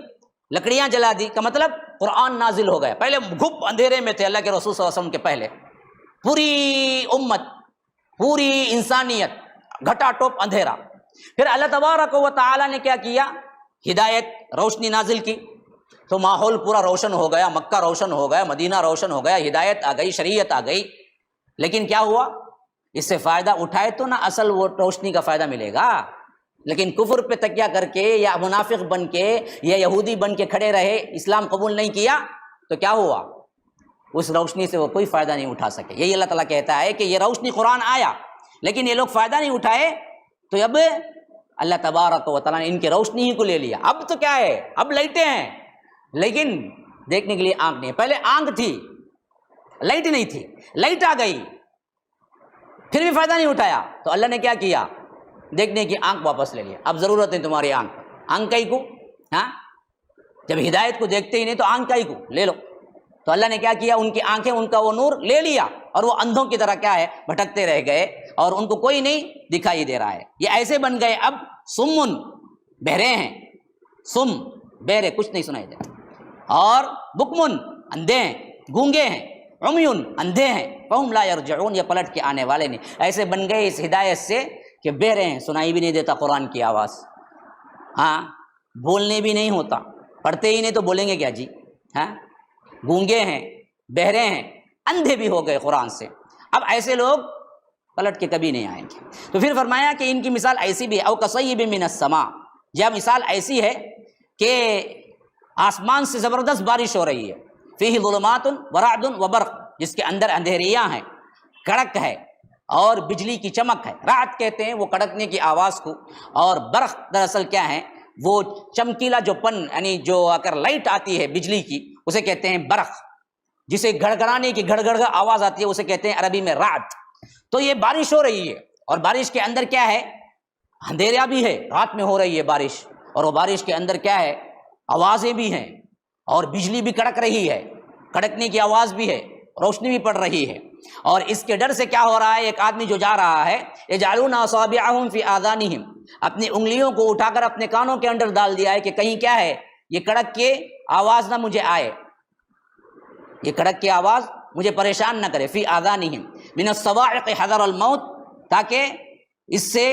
لکڑیاں جلا دی. کا مطلب قرآن نازل ہو گیا. پہلے گھپ اندھیرے میں تھے اللہ کے رسول صلی اللہ علیہ وسلم کے پہلے، پوری امت، پوری انسانیت گھٹا ٹوپ اندھیرا. پھر اللہ تبارک و تعالی نے کیا کیا، ہدایت، روشنی نازل کی تو ماحول پورا روشن ہو گیا. مکہ روشن ہو گیا، مدینہ روشن ہو گیا، ہدایت آ گئی، شریعت آ گئی. لیکن کیا ہوا، اس سے فائدہ اٹھائے تو نہ اصل وہ روشنی کا فائدہ ملے گا. لیکن کفر پہ تکیہ کر کے یا منافق بن کے یا یہودی بن کے کھڑے رہے، اسلام قبول نہیں کیا، تو کیا ہوا، اس روشنی سے وہ کوئی فائدہ نہیں اٹھا سکے. یہی اللہ تعالیٰ کہتا ہے کہ یہ روشنی قرآن آیا لیکن یہ لوگ فائدہ نہیں اٹھائے، تو اب اللہ تبارک و تعالیٰ نے ان کی روشنی ہی کو لے لیا. اب تو کیا ہے، اب لائٹیں ہیں لیکن دیکھنے کے لیے آنکھ نہیں. پہلے آنکھ تھی، لائٹ نہیں تھی، لائٹ آ گئی پھر بھی فائدہ نہیں اٹھایا. تو اللہ نے کیا کیا، دیکھنے کی آنکھ واپس لے لیا. اب ضرورت ہے تمہاری آنکھ کئی کو، ہاں جب ہدایت کو دیکھتے ہی نہیں تو آنکھ کئی کو لے لو. تو اللہ نے کیا کیا، ان کی آنکھیں، ان کا وہ نور لے لیا اور وہ اندھوں کی طرح کیا ہے بھٹکتے رہ گئے اور ان کو کوئی نہیں دکھائی دے رہا ہے. یہ ایسے بن گئے اب سمن، بہرے ہیں، سم بہرے، کچھ نہیں سنائی دیتا، اور بکمن اندھے ہیں، گونگے ہیں، عمیون اندھے ہیں، فہم لا یرجعون، یہ پلٹ کے آنے والے نہیں. ایسے بن گئے اس ہدایت سے کہ بہرے ہیں، سنائی بھی نہیں دیتا قرآن کی آواز، ہاں بولنے بھی نہیں ہوتا، پڑھتے ہی نہیں تو بولیں گے کیا جی، ہاں گونگے ہیں، بہرے ہیں، اندھے بھی ہو گئے قرآن سے. اب ایسے لوگ پلٹ کے کبھی نہیں آئیں گے. تو پھر فرمایا کہ ان کی مثال ایسی بھی ہے، او کصیب من السماء، یہ مثال ایسی ہے کہ آسمان سے زبردست بارش ہو رہی ہے، فیہ ظلمات ورعد وبرق، جس کے اندر اندھیریاں ہیں، کڑک ہے اور بجلی کی چمک ہے. رعد کہتے ہیں وہ کڑکنے کی آواز کو، اور برق دراصل کیا ہے، وہ چمکیلا جو پن، یعنی جو اگر لائٹ آتی ہے بجلی کی اسے کہتے ہیں برق، جسے گھڑگھڑانے کی گھڑگھڑ آواز آتی ہے اسے کہتے ہیں عربی میں رعد. تو یہ بارش ہو رہی ہے اور بارش کے اندر کیا ہے، اندھیرا بھی ہے، رات میں ہو رہی ہے بارش، اور وہ بارش کے اندر کیا ہے، آوازیں بھی ہیں اور بجلی بھی کڑک رہی ہے، کڑکنے کی آواز بھی ہے، روشنی بھی پڑ رہی ہے. اور اس کے ڈر سے کیا ہو رہا ہے، ایک آدمی جو جا رہا ہے، یجعلون اصابعهم فی آذانہم، اپنی انگلیوں کو اٹھا کر اپنے کانوں کے اندر ڈال دیا ہے کہ کہیں کیا ہے یہ کڑک کے آواز نہ مجھے آئے، یہ کڑک کی آواز مجھے پریشان نہ کرے. فی آذانہم من الصواعق حذر الموت، تاکہ اس سے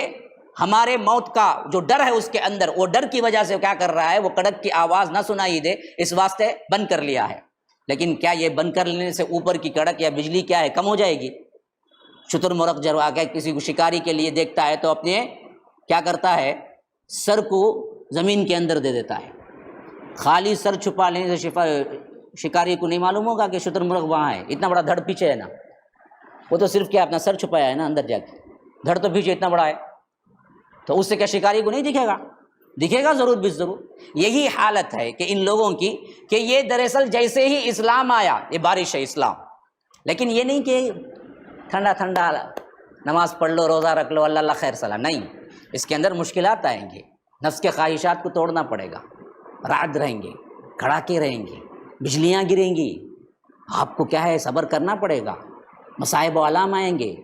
ہمارے موت کا جو ڈر ہے اس کے اندر، وہ ڈر کی وجہ سے کیا کر رہا ہے، وہ کڑک کی آواز نہ سنائی دے اس واسطے بند کر لیا ہے۔ لیکن کیا یہ بند کر لینے سے اوپر کی کڑک یا بجلی کیا ہے، کم ہو جائے گی؟ شتر مرغ جب آ کے کسی کو شکاری کے لیے دیکھتا ہے تو اپنے کیا کرتا ہے، سر کو زمین کے اندر دے دیتا ہے۔ خالی سر چھپا لینے سے شکاری کو نہیں معلوم ہوگا کہ شتر مرغ وہاں ہے، اتنا بڑا دھڑ پیچھے ہے نا، وہ تو صرف کیا اپنا سر چھپایا ہے نا اندر جا کے، دھڑ تو پیچھے اتنا بڑا ہے، تو اس سے کیا شکاری کو نہیں دکھے گا؟ دکھے گا ضرور بھی ضرور۔ یہی حالت ہے کہ ان لوگوں کی، کہ یہ دراصل جیسے ہی اسلام آیا، یہ بارش ہے اسلام، لیکن یہ نہیں کہ ٹھنڈا ٹھنڈا نماز پڑھ لو، روزہ رکھ لو، اللہ اللہ خیر صلاح، نہیں، اس کے اندر مشکلات آئیں گے، نفس کے خواہشات کو توڑنا پڑے گا، رعد رہیں گے، کھڑاکے رہیں گے، بجلیاں گریں گی، آپ کو کیا ہے صبر کرنا پڑے گا، مصائب و آلام آئیں گے،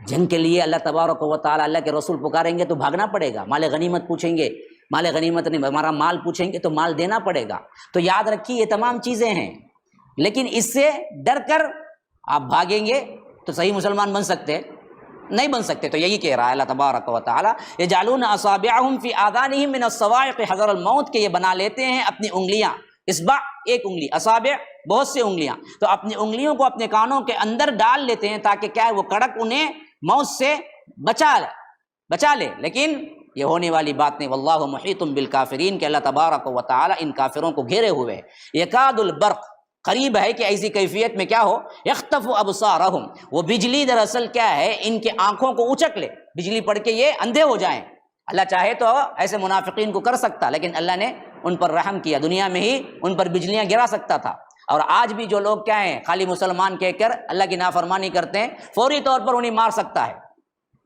جنگ کے لیے اللہ تبارک و تعالی اللہ کے رسول پکاریں گے تو بھاگنا پڑے گا، مال غنیمت پوچھیں گے، مال غنیمت نہیں، ہمارا مال پوچھیں گے تو مال دینا پڑے گا۔ تو یاد رکھیے یہ تمام چیزیں ہیں، لیکن اس سے ڈر کر آپ بھاگیں گے تو صحیح مسلمان بن سکتے نہیں بن سکتے۔ تو یہی کہہ رہا ہے اللہ تبارک و تعالی، یجعلون اصابعهم فی آذانہم من الصواعق حذر الموت، کہ یہ بنا لیتے ہیں اپنی انگلیاں، اصبع ایک انگلی، اصابع بہت سے انگلیاں، تو اپنی انگلیوں کو اپنے کانوں کے اندر ڈال لیتے ہیں تاکہ کیا ہے وہ کڑک انہیں موت سے بچا لے، لیکن یہ ہونے والی بات نہیں۔ واللہ محیط بالکافرین، کہ اللہ تبارک و تعالی ان کافروں کو گھیرے ہوئے ہے۔ یکاد البرق، قریب ہے کہ ایسی کیفیت میں کیا ہو، یخطف ابصارہم، وہ بجلی دراصل کیا ہے ان کے آنکھوں کو اچک لے، بجلی پڑ کے یہ اندھے ہو جائیں۔ اللہ چاہے تو ایسے منافقین کو کر سکتا، لیکن اللہ نے ان پر رحم کیا، دنیا میں ہی ان پر بجلیاں گرا سکتا تھا۔ اور آج بھی جو لوگ کیا ہیں خالی مسلمان کہہ کر اللہ کی نافرمانی کرتے ہیں، فوری طور پر انہیں مار سکتا ہے،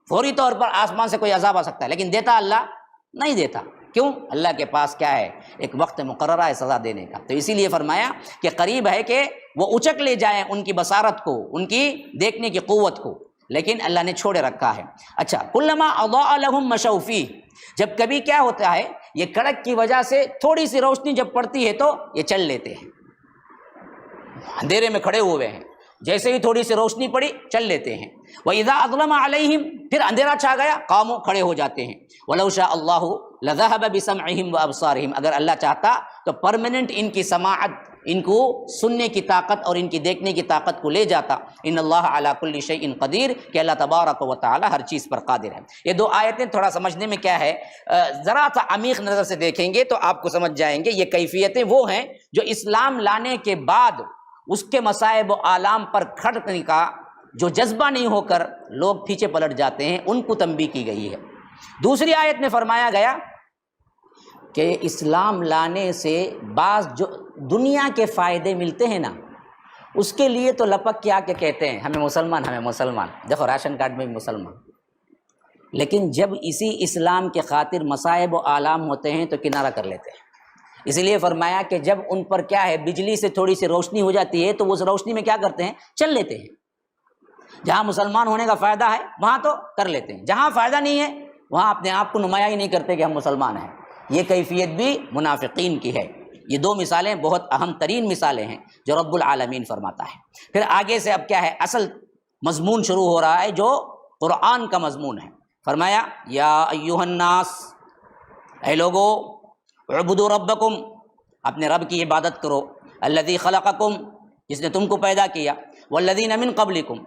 فوری طور پر آسمان سے کوئی عذاب آ سکتا ہے، لیکن دیتا اللہ نہیں دیتا۔ کیوں؟ اللہ کے پاس کیا ہے، ایک وقت مقررہ ہے سزا دینے کا۔ تو اسی لیے فرمایا کہ قریب ہے کہ وہ اچک لے جائیں ان کی بصارت کو، ان کی دیکھنے کی قوت کو، لیکن اللہ نے چھوڑے رکھا ہے۔ اچھا، کلما اضاء لهم مشوا فیہ، جب کبھی کیا ہوتا ہے، یہ کڑک کی وجہ سے تھوڑی سی روشنی جب پڑتی ہے تو یہ چل لیتے ہیں، اندھیرے میں کھڑے ہوئے ہیں، جیسے ہی تھوڑی سی روشنی پڑی چل لیتے ہیں۔ وَإِذَا أَظْلَمَ عَلَيْهِمْ، پھر اندھیرا چھا گیا، قاموا، کھڑے ہو جاتے ہیں۔ وَلَوْ شَاءَ اللَّهُ لَذَهَبَ بِسَمْعِهِمْ وَأَبْصَارِهِمْ، اگر اللہ چاہتا تو پرماننٹ ان کی سماعت، ان کو سننے کی طاقت اور ان کی دیکھنے کی طاقت کو لے جاتا۔ ان اللہ علی کل شیء قدیر، کہ اللہ تبارک و تعالی ہر چیز پر قادر ہے۔ یہ دو آیتیں تھوڑا سمجھنے میں کیا ہے، ذرا سا عمیق نظر سے دیکھیں گے تو آپ کو سمجھ جائیں گے یہ کیفیتیں وہ ہیں جو اسلام لانے کے بعد اس کے مصائب و آلام پر کھڑنے کا جو جذبہ نہیں ہو کر لوگ پیچھے پلٹ جاتے ہیں، ان کو تنبیہ کی گئی ہے۔ دوسری آیت میں فرمایا گیا کہ اسلام لانے سے بعض جو دنیا کے فائدے ملتے ہیں نا، اس کے لیے تو لپک کے آ کے کہتے ہیں ہمیں مسلمان، دیکھو راشن کارڈ میں بھی مسلمان، لیکن جب اسی اسلام کے خاطر مصائب و آلام ہوتے ہیں تو کنارہ کر لیتے ہیں۔ اسی لیے فرمایا کہ جب ان پر کیا ہے بجلی سے تھوڑی سی روشنی ہو جاتی ہے تو وہ اس روشنی میں کیا کرتے ہیں، چل لیتے ہیں۔ جہاں مسلمان ہونے کا فائدہ ہے وہاں تو کر لیتے ہیں، جہاں فائدہ نہیں ہے وہاں اپنے آپ کو نمایاں ہی نہیں کرتے کہ ہم مسلمان ہیں۔ یہ کیفیت بھی منافقین کی ہے۔ یہ دو مثالیں بہت اہم ترین مثالیں ہیں جو رب العالمین فرماتا ہے۔ پھر آگے سے اب کیا ہے، اصل مضمون شروع ہو رہا ہے جو قرآن کا مضمون ہے۔ فرمایا یا ایھا الناس، اے لوگو، اعبدوا ربکم، اپنے رب کی عبادت کرو، الذی خلقکم، جس نے تم کو پیدا کیا، والذین من قبلکم،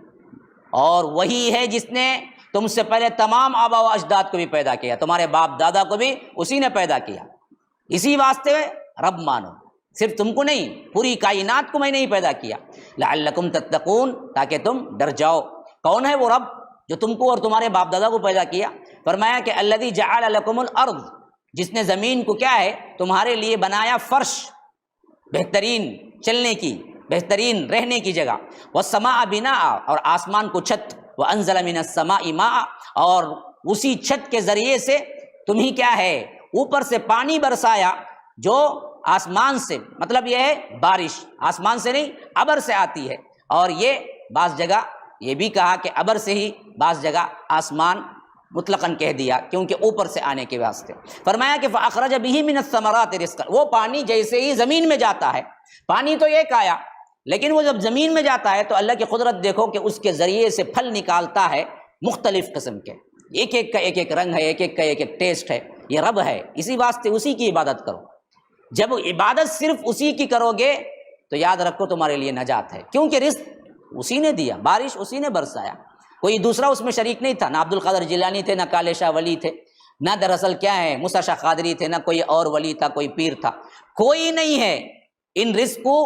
اور وہی ہے جس نے تم سے پہلے تمام آبا و اجداد کو بھی پیدا کیا، تمہارے باپ دادا کو بھی اسی نے پیدا کیا۔ اسی واسطے رب مانو، صرف تم کو نہیں، پوری کائنات کو میں نے ہی پیدا کیا۔ لعلکم تتقون، تاکہ تم ڈر جاؤ۔ کون ہے وہ رب جو تم کو اور تمہارے باپ دادا کو پیدا کیا؟ فرمایا کہ الذی جعل لکم الارض، جس نے زمین کو کیا ہے تمہارے لیے بنایا فرش، بہترین چلنے کی، بہترین رہنے کی جگہ، والسماء بناء، اور آسمان کو چھت، وانزل من السماء ماء، اور اسی چھت کے ذریعے سے تمہیں کیا ہے اوپر سے پانی برسایا، جو آسمان سے، مطلب یہ ہے بارش آسمان سے نہیں ابر سے آتی ہے، اور یہ بعض جگہ یہ بھی کہا کہ ابر سے ہی، بعض جگہ آسمان مطلقاً کہہ دیا کیونکہ اوپر سے آنے کے واسطے۔ فرمایا کہ فَأَخْرَجَ بِهِ مِنَ الثَّمَرَاتِ رِزْقًا، وہ پانی جیسے ہی زمین میں جاتا ہے، پانی تو ایک آیا، لیکن وہ جب زمین میں جاتا ہے تو اللہ کی قدرت دیکھو کہ اس کے ذریعے سے پھل نکالتا ہے مختلف قسم کے، ایک ایک کا ایک ایک رنگ ہے، ایک ایک کا ایک ایک ٹیسٹ ہے، یہ رب ہے، اسی واسطے اسی کی عبادت کرو۔ جب عبادت صرف اسی کی کرو گے تو یاد رکھو تمہارے لیے نجات ہے، کیونکہ رزق اسی نے دیا، بارش اسی نے برسایا، کوئی دوسرا اس میں شریک نہیں تھا، نہ عبد القادر جیلانی تھے، نہ کالے شاہ ولی تھے، نہ دراصل کیا ہے موسیٰ شاہ قادری تھے، نہ کوئی اور ولی تھا، کوئی پیر تھا، کوئی نہیں ہے ان رزق کو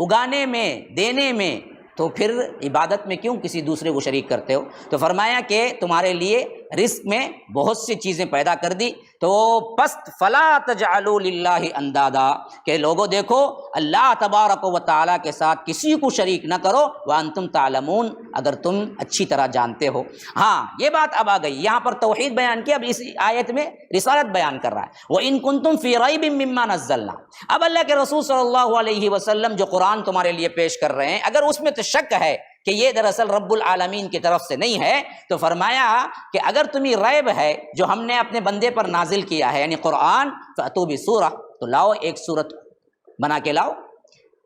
اگانے میں، دینے میں، تو پھر عبادت میں کیوں کسی دوسرے کو شریک کرتے ہو؟ تو فرمایا کہ تمہارے لیے رزق میں بہت سی چیزیں پیدا کر دی، تو پس فلا تجعلوا للہ اندادا، کہ لوگوں دیکھو اللہ تبارک و تعالیٰ کے ساتھ کسی کو شریک نہ کرو، وانتم تعلمون، اگر تم اچھی طرح جانتے ہو۔ ہاں یہ بات اب آ گئی، یہاں پر توحید بیان کی، اب اس آیت میں رسالت بیان کر رہا ہے۔ وَإِن كُنتُمْ فِي رَيْبٍ مِّمَّا نَزَّلْنَا، اب اللہ کے رسول صلی اللہ علیہ وسلم جو قرآن تمہارے لیے پیش کر رہے ہیں، اگر اس میں تو شک ہے کہ یہ دراصل رب العالمین کی طرف سے نہیں ہے، تو فرمایا کہ اگر تمہیں ریب ہے جو ہم نے اپنے بندے پر نازل کیا ہے یعنی قرآن، فَأْتُوا بِسُورَةٍ، تو لاؤ ایک سورت بنا کے لاؤ،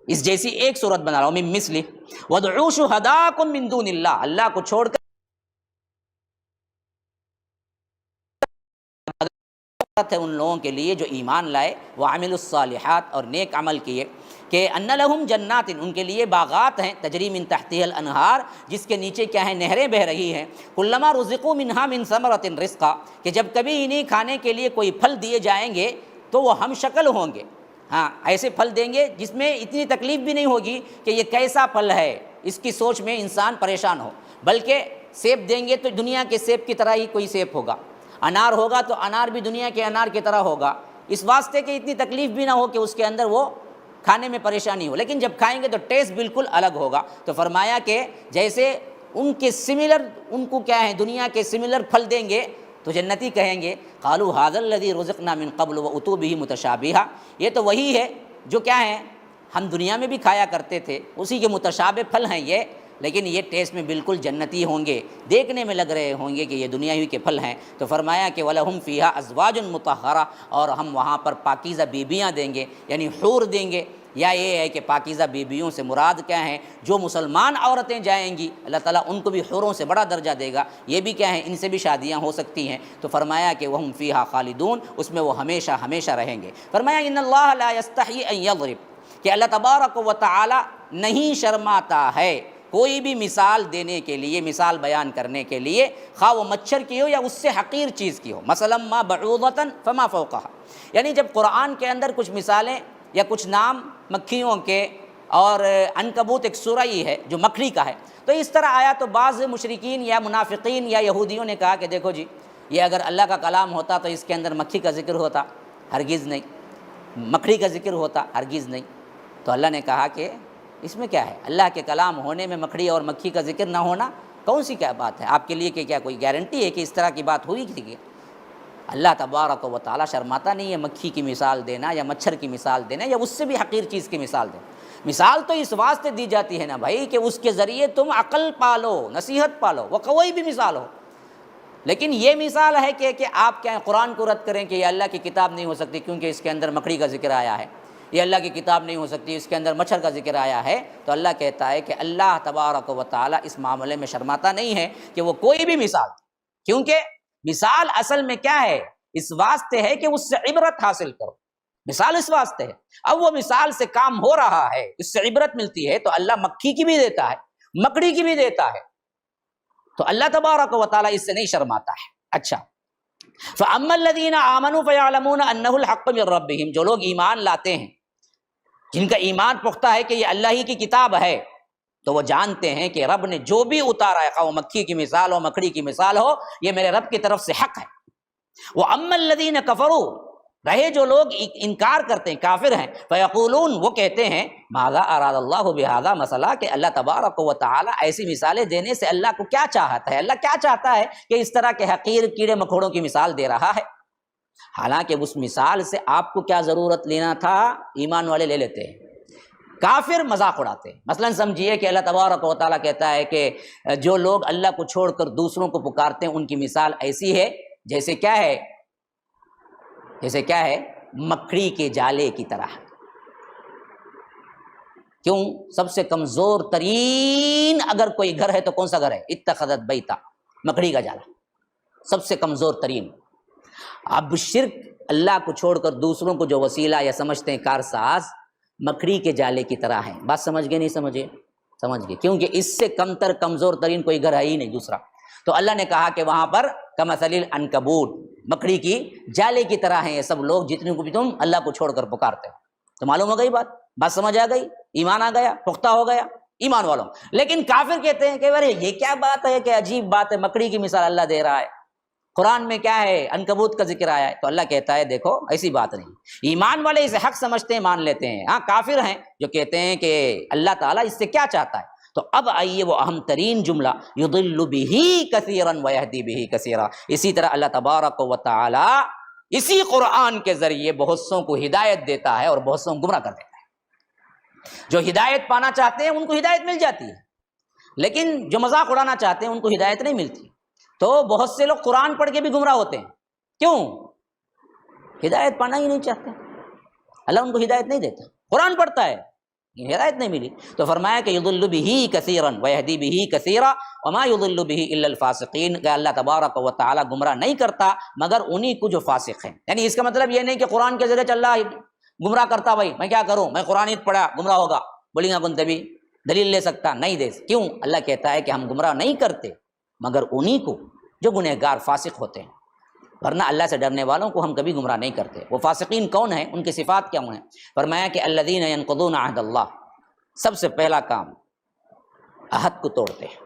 اس جیسی ایک سورت بنا لاؤ، مِن مِثْلِهِ وَادْعُوا شُهَدَاءَكُم مِّن دُونِ اللَّهِ، اللہ کو چھوڑ کر ہے ان لوگوں کے لیے جو ایمان لائے، وعملوا الصالحات، اور نیک عمل کیے، کہ ان لہم جنات، ان کے لیے باغات ہیں، تجری من تحتها الانہار، جس کے نیچے کیا ہے نہریں بہہ رہی ہیں، کلما رزقوا منها من ثمرۃ رزقا، کہ جب کبھی انہیں کھانے کے لیے کوئی پھل دیے جائیں گے تو وہ ہم شکل ہوں گے، ہاں ایسے پھل دیں گے جس میں اتنی تکلیف بھی نہیں ہوگی کہ یہ کیسا پھل ہے، اس کی سوچ میں انسان پریشان ہو، بلکہ سیب دیں گے تو دنیا کے سیب کی طرح ہی کوئی سیب ہوگا، انار ہوگا تو انار بھی دنیا کے انار کی طرح ہوگا، اس واسطے کہ اتنی تکلیف بھی نہ ہو کہ اس کے اندر وہ کھانے میں پریشانی ہو، لیکن جب کھائیں گے تو ٹیسٹ بالکل الگ ہوگا۔ تو فرمایا کہ جیسے ان کے سملر، ان کو کیا ہے دنیا کے سملر پھل دیں گے تو جنتی کہیں گے قالوا ھذا الذی رزقنا من قبل واتوا به متشابہا، یہ تو وہی ہے جو کیا ہے ہم دنیا میں بھی کھایا کرتے تھے، اسی کے متشابہ پھل ہیں یہ، لیکن یہ ٹیسٹ میں بالکل جنتی ہوں گے، دیکھنے میں لگ رہے ہوں گے کہ یہ دنیاوی کے پھل ہیں۔ تو فرمایا کہ وَلَهُمْ فِيهَا أَزْوَاجٌ مُطَهَّرَةٌ، اور ہم وہاں پر پاکیزہ بیبیاں دیں گے، یعنی حور دیں گے، یا یہ ہے کہ پاکیزہ بیبیوں سے مراد کیا ہیں جو مسلمان عورتیں جائیں گی، اللہ تعالیٰ ان کو بھی حوروں سے بڑا درجہ دے گا، یہ بھی کیا ہیں ان سے بھی شادیاں ہو سکتی ہیں۔ تو فرمایا کہ وَهُمْ فِيهَا خَالِدُونَ، اس میں وہ ہمیشہ ہمیشہ رہیں گے۔ فرمایا إِنَّ اللَّهَ لَا يَسْتَحْيِي أَن يَضْرِبَ، کہ اللہ تبارک و تعالی نہیں شرماتا ہے کوئی بھی مثال دینے کے لیے، مثال بیان کرنے کے لیے، خواہ وہ مچھر کی ہو یا اس سے حقیر چیز کی ہو، مثلا ما بعوضۃ فما فوقها، یعنی جب قرآن کے اندر کچھ مثالیں یا کچھ نام مکھیوں کے، اور عنکبوت ایک سورہ ہی ہے جو مکڑی کا ہے، تو اس طرح آیا تو بعض مشرکین یا منافقین یا یہودیوں نے کہا کہ دیکھو جی یہ اگر اللہ کا کلام ہوتا تو اس کے اندر مکھی کا ذکر ہوتا، ہرگز نہیں، مکڑی کا ذکر ہوتا، ہرگز نہیں۔ تو اللہ نے کہا کہ اس میں کیا ہے، اللہ کے کلام ہونے میں مکڑی اور مکھی کا ذکر نہ ہونا کون سی کیا بات ہے آپ کے لیے، کہ کیا کوئی گارنٹی ہے کہ اس طرح کی بات ہوئی تھی؟ کہ اللہ تبارک و تعالیٰ شرماتا نہیں ہے مکھی کی مثال دینا یا مچھر کی مثال دینا یا اس سے بھی حقیر چیز کی مثال دینا۔ مثال تو اس واسطے دی جاتی ہے نا بھائی کہ اس کے ذریعے تم عقل پالو، نصیحت پالو، وہ کوئی بھی مثال ہو، لیکن یہ مثال ہے کہ آپ کیا قرآن کو رد کریں کہ یہ اللہ کی کتاب نہیں ہو سکتی کیونکہ اس کے اندر مکڑی کا ذکر آیا ہے، یہ اللہ کی کتاب نہیں ہو سکتی اس کے اندر مچھر کا ذکر آیا ہے۔ تو اللہ کہتا ہے کہ اللہ تبارک و تعالیٰ اس معاملے میں شرماتا نہیں ہے کہ وہ کوئی بھی مثال، کیونکہ مثال اصل میں کیا ہے، اس واسطے ہے کہ اس سے عبرت حاصل کرو، مثال اس واسطے ہے۔ اب وہ مثال سے کام ہو رہا ہے، اس سے عبرت ملتی ہے، تو اللہ مکھی کی بھی دیتا ہے، مکڑی کی بھی دیتا ہے، تو اللہ تبارک و تعالیٰ اس سے نہیں شرماتا ہے۔ اچھا، فَأَمَّا الَّذِينَ آمَنُوا فَيَعْلَمُونَ أَنَّهُ الْحَقُّ مِن رَّبِّهِمْ، جو لوگ ایمان لاتے ہیں، جن کا ایمان پختہ ہے کہ یہ اللہ ہی کی کتاب ہے، تو وہ جانتے ہیں کہ رب نے جو بھی اتارا ہے، خواہ وہ مکھی کی مثال ہو، مکڑی کی مثال ہو، یہ میرے رب کی طرف سے حق ہے۔ وَأَمَّا الَّذِينَ كَفَرُوا، رہے جو لوگ انکار کرتے ہیں، کافر ہیں، فَيَقُولُونَ، وہ کہتے ہیں ماذا اراد اللہ بہذا، مسئلہ کہ اللہ تبارک و تعالی ایسی مثالیں دینے سے اللہ کو کیا چاہتا ہے، اللہ کیا چاہتا ہے کہ اس طرح کے حقیر کیڑے مکوڑوں کی مثال دے رہا ہے، حالانکہ اس مثال سے آپ کو کیا ضرورت لینا تھا، ایمان والے لے لیتے ہیں، کافر مذاق اڑاتے ہیں۔ مثلا سمجھیے کہ اللہ تبارک و تعالیٰ کہتا ہے کہ جو لوگ اللہ کو چھوڑ کر دوسروں کو پکارتے ہیں ان کی مثال ایسی ہے جیسے کیا ہے، جیسے کیا ہے، مکڑی کے جالے کی طرح۔ کیوں؟ سب سے کمزور ترین اگر کوئی گھر ہے تو کون سا گھر ہے؟ اتخذت بیتا، مکڑی کا جالا۔ سب سے کمزور ترین۔ اب شرک اللہ کو چھوڑ کر دوسروں کو جو وسیلہ یا سمجھتے ہیں کارساز، مکڑی کے جالے کی طرح ہیں۔ بات سمجھ گئے نہیں سمجھے؟ سمجھ گئے، کیونکہ اس سے کم تر کمزور ترین کوئی گھر ہے ہی نہیں دوسرا۔ تو اللہ نے کہا کہ وہاں پر کمثل العنکبوت، مکڑی کی جالے کی طرح ہیں یہ سب لوگ جتنے کو بھی تم اللہ کو چھوڑ کر پکارتے ہو۔ تو معلوم ہو گئی بات سمجھ آ گئی، ایمان آ گیا، پختہ ہو گیا ایمان والوں۔ لیکن کافر کہتے ہیں کہ ارے یہ کیا بات ہے، کہ عجیب بات ہے، مکڑی کی مثال اللہ دے رہا ہے، قرآن میں کیا ہے عنکبوت کا ذکر آیا ہے۔ تو اللہ کہتا ہے دیکھو ایسی بات نہیں، ایمان والے اسے حق سمجھتے ہیں، مان لیتے ہیں۔ ہاں کافر ہیں جو کہتے ہیں کہ اللہ تعالیٰ اس سے کیا چاہتا ہے۔ تو اب آئیے وہ اہم ترین جملہ، یضل بہ کثیرا ویہدی بہ کثیرا۔ اسی طرح اللہ تبارک و تعالی اسی قرآن کے ذریعے بہت سوں کو ہدایت دیتا ہے اور بہت سوں کو گمراہ کر دیتا ہے۔ جو ہدایت پانا چاہتے ہیں ان کو ہدایت مل جاتی ہے، لیکن جو مذاق اڑانا چاہتے ہیں ان کو ہدایت نہیں ملتی۔ تو بہت سے لوگ قرآن پڑھ کے بھی گمراہ ہوتے ہیں، کیوں؟ ہدایت پانا ہی نہیں چاہتے، اللہ ان کو ہدایت نہیں دیتا۔ قرآن پڑھتا ہے، ہدایت نہیں ملی، تو فرمایا کہ یضل بہ کثیرا ویہدی بہ کثیرا وما یضل بہ الا الفاسقین، کہ اللہ تبارک و تعالی گمراہ نہیں کرتا مگر انہی کو جو فاسق ہیں۔ یعنی اس کا مطلب یہ نہیں کہ قرآن کے ذریعے اللہ گمراہ کرتا، بھائی میں کیا کروں، میں قرآن ہی پڑھا گمراہ ہوگا، بولیں گا کن تبھی دلیل لے سکتا نہیں دے۔ کیوں؟ اللہ کہتا ہے کہ ہم گمراہ نہیں کرتے مگر انہی کو جو گنہگار فاسق ہوتے ہیں، ورنہ اللہ سے ڈرنے والوں کو ہم کبھی گمراہ نہیں کرتے۔ وہ فاسقین کون ہیں، ان کی صفات کیا ہیں؟ فرمایا کہ الذین ینقضون عہد اللہ، سب سے پہلا کام عہد کو توڑتے ہیں،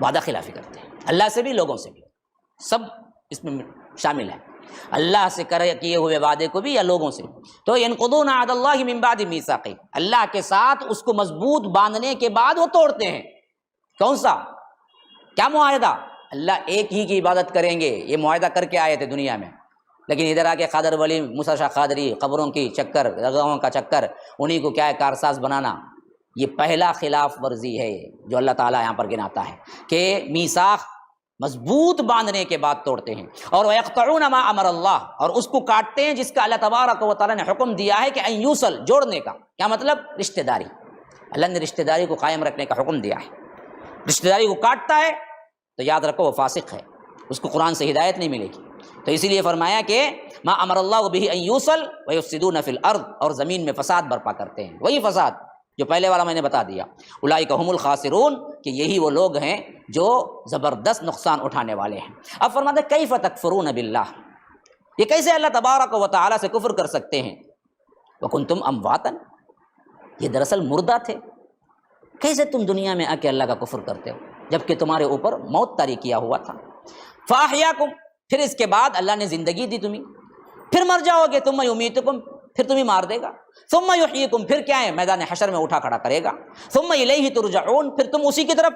وعدہ خلافی کرتے ہیں، اللہ سے بھی لوگوں سے بھی، سب اس میں شامل ہیں، اللہ سے کیے ہوئے وعدے کو بھی یا لوگوں سے۔ تو ینقضون عہد اللہ من بعد میثاقہ، اللہ کے ساتھ اس کو مضبوط باندھنے کے بعد وہ توڑتے ہیں۔ کون سا؟ کیا معاہدہ؟ اللہ ایک ہی کی عبادت کریں گے، یہ معاہدہ کر کے آئے تھے دنیا میں، لیکن ادھر آ کے قادر ولی موسیٰ شاہ قادری، قبروں کی چکر، درگاہوں کا چکر، انہی کو کیا ہے کارساز بنانا۔ یہ پہلا خلاف ورزی ہے جو اللہ تعالیٰ یہاں پر گناتا ہے کہ میثاق مضبوط باندھنے کے بعد توڑتے ہیں۔ اور وَيَقْطَعُونَ مَا أَمَرَ اللَّهُ، اور اس کو کاٹتے ہیں جس کا اللہ تبارک و تعالیٰ نے حکم دیا ہے کہ ان یوصل، جوڑنے کا۔ کیا مطلب؟ رشتہ داری، اللہ نے رشتہ داری کو قائم رکھنے کا حکم دیا ہے۔ رشتہ داری کو کاٹتا ہے تو یاد رکھو وہ فاسق ہے، اس کو قرآن سے ہدایت نہیں ملے گی۔ تو اسی لیے فرمایا کہ ما امر اللہ بہ ان یوصل ویفسدون فی الارض، اور زمین میں فساد برپا کرتے ہیں، وہی فساد جو پہلے والا میں نے بتا دیا۔ اولئک هم الخاسرون، کہ یہی وہ لوگ ہیں جو زبردست نقصان اٹھانے والے ہیں۔ اب فرماتے ہیں کیف تکفرون باللہ، یہ کیسے اللہ تبارک و تعالی سے کفر کر سکتے ہیں؟ وکنتم امواتا، یہ دراصل مردہ تھے، کیسے تم دنیا میں آ کے اللہ کا کفر کرتے ہو جبکہ تمہارے اوپر موت طاری کیا ہوا تھا۔ فاحیاکم، پھر اس کے بعد اللہ نے زندگی دی تمہیں، پھر مر جاؤ گے، ثم یمیتکم، پھر تمہیں مار دے گا، ثم یحییکم، پھر کیا ہے میدان حشر میں اٹھا کھڑا کرے گا، ثم الیہ ترجعون، پھر تم اسی کی طرف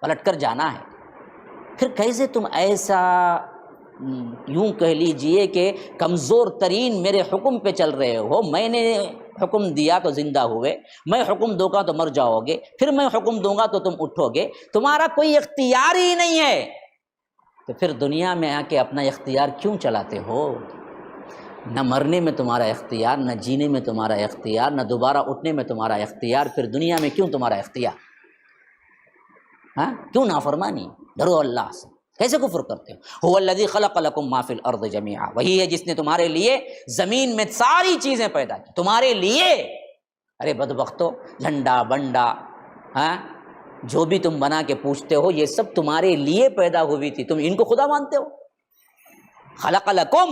پلٹ کر جانا ہے۔ پھر کیسے تم ایسا یوں کہہ لیجئے کہ کمزور ترین میرے حکم پہ چل رہے ہو، میں نے حکم دیا تو زندہ ہوئے، میں حکم دوں گا تو مر جاؤ گے، پھر میں حکم دوں گا تو تم اٹھو گے، تمہارا کوئی اختیار ہی نہیں ہے، تو پھر دنیا میں آ کے اپنا اختیار کیوں چلاتے ہو؟ نہ مرنے میں تمہارا اختیار، نہ جینے میں تمہارا اختیار، نہ دوبارہ اٹھنے میں تمہارا اختیار، پھر دنیا میں کیوں تمہارا اختیار؟ ہاں کیوں نافرمانی؟ ڈرو اللہ سے، کیسے کفر کرتے ہو؟ هو الذی خلق لکم ما فی الارض جمیعا، وہی ہے جس نے تمہارے لیے زمین میں ساری چیزیں پیدا کی، تمہارے لیے۔ ارے بدبختو، جھنڈا بنڈا، ہاں جو بھی تم بنا کے پوچھتے ہو یہ سب تمہارے لیے پیدا ہوئی تھی، تم ان کو خدا مانتے ہو؟ خلق لکم،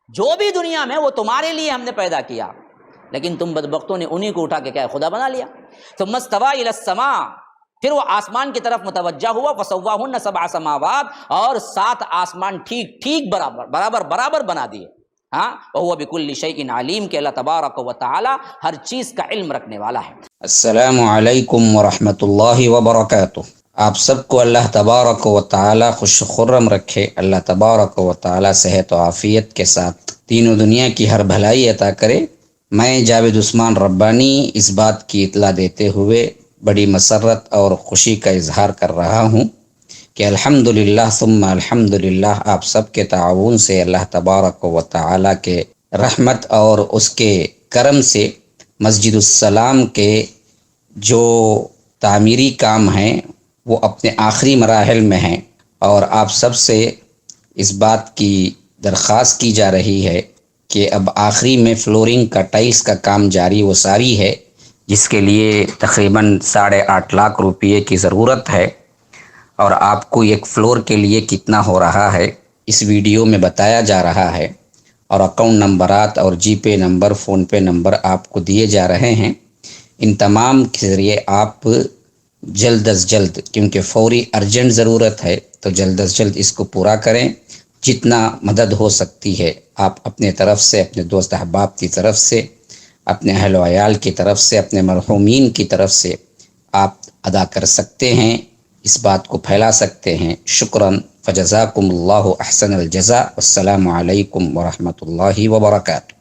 جو بھی دنیا میں وہ تمہارے لیے ہم نے پیدا کیا، لیکن تم بدبختوں نے انہی کو اٹھا کے کیا خدا بنا لیا۔ ثم استوى الى السماء، پھر وہ آسمان کی طرف متوجہ ہوا، فسواہن سبع سماوات، اور 7 آسمان ٹھیک ٹھیک برابر بنا دیے۔ ہاں وہو بکل شیء علیم، کہ اللہ تبارک و تعالی ہر چیز کا علم رکھنے والا ہے۔ السلام علیکم ورحمۃ اللہ وبرکاتہ۔ آپ سب کو اللہ تبارک و تعالی خوش خرم رکھے، اللہ تبارک و تعالی صحت و عافیت کے ساتھ دین و دنیا کی ہر بھلائی عطا کرے۔ میں جاوید عثمان ربانی اس بات کی اطلاع دیتے ہوئے بڑی مسرت اور خوشی کا اظہار کر رہا ہوں کہ الحمدللہ ثم الحمدللہ آپ سب کے تعاون سے اللہ تبارک و تعالی کے رحمت اور اس کے کرم سے مسجد السلام کے جو تعمیری کام ہیں وہ اپنے آخری مراحل میں ہیں، اور آپ سب سے اس بات کی درخواست کی جا رہی ہے کہ اب آخری میں فلورنگ کا ٹائلس کا کام جاری و ساری ہے، جس کے لیے تقریباً 8.5 لاکھ روپئے کی ضرورت ہے، اور آپ کو ایک فلور کے لیے کتنا ہو رہا ہے اس ویڈیو میں بتایا جا رہا ہے، اور اکاؤنٹ نمبرات اور جی پے نمبر، فون پے نمبر آپ کو دیے جا رہے ہیں۔ ان تمام کے ذریعے آپ جلد از جلد، کیونکہ فوری ارجنٹ ضرورت ہے، تو جلد از جلد اس کو پورا کریں۔ جتنا مدد ہو سکتی ہے آپ اپنے طرف سے، اپنے دوست احباب کی طرف سے، اپنے اہل و عیال کی طرف سے، اپنے مرحومین کی طرف سے آپ ادا کر سکتے ہیں، اس بات کو پھیلا سکتے ہیں۔ شکراً، فجزاکم اللہ احسن الجزاء، والسلام علیکم ورحمۃ اللہ وبرکاتہ۔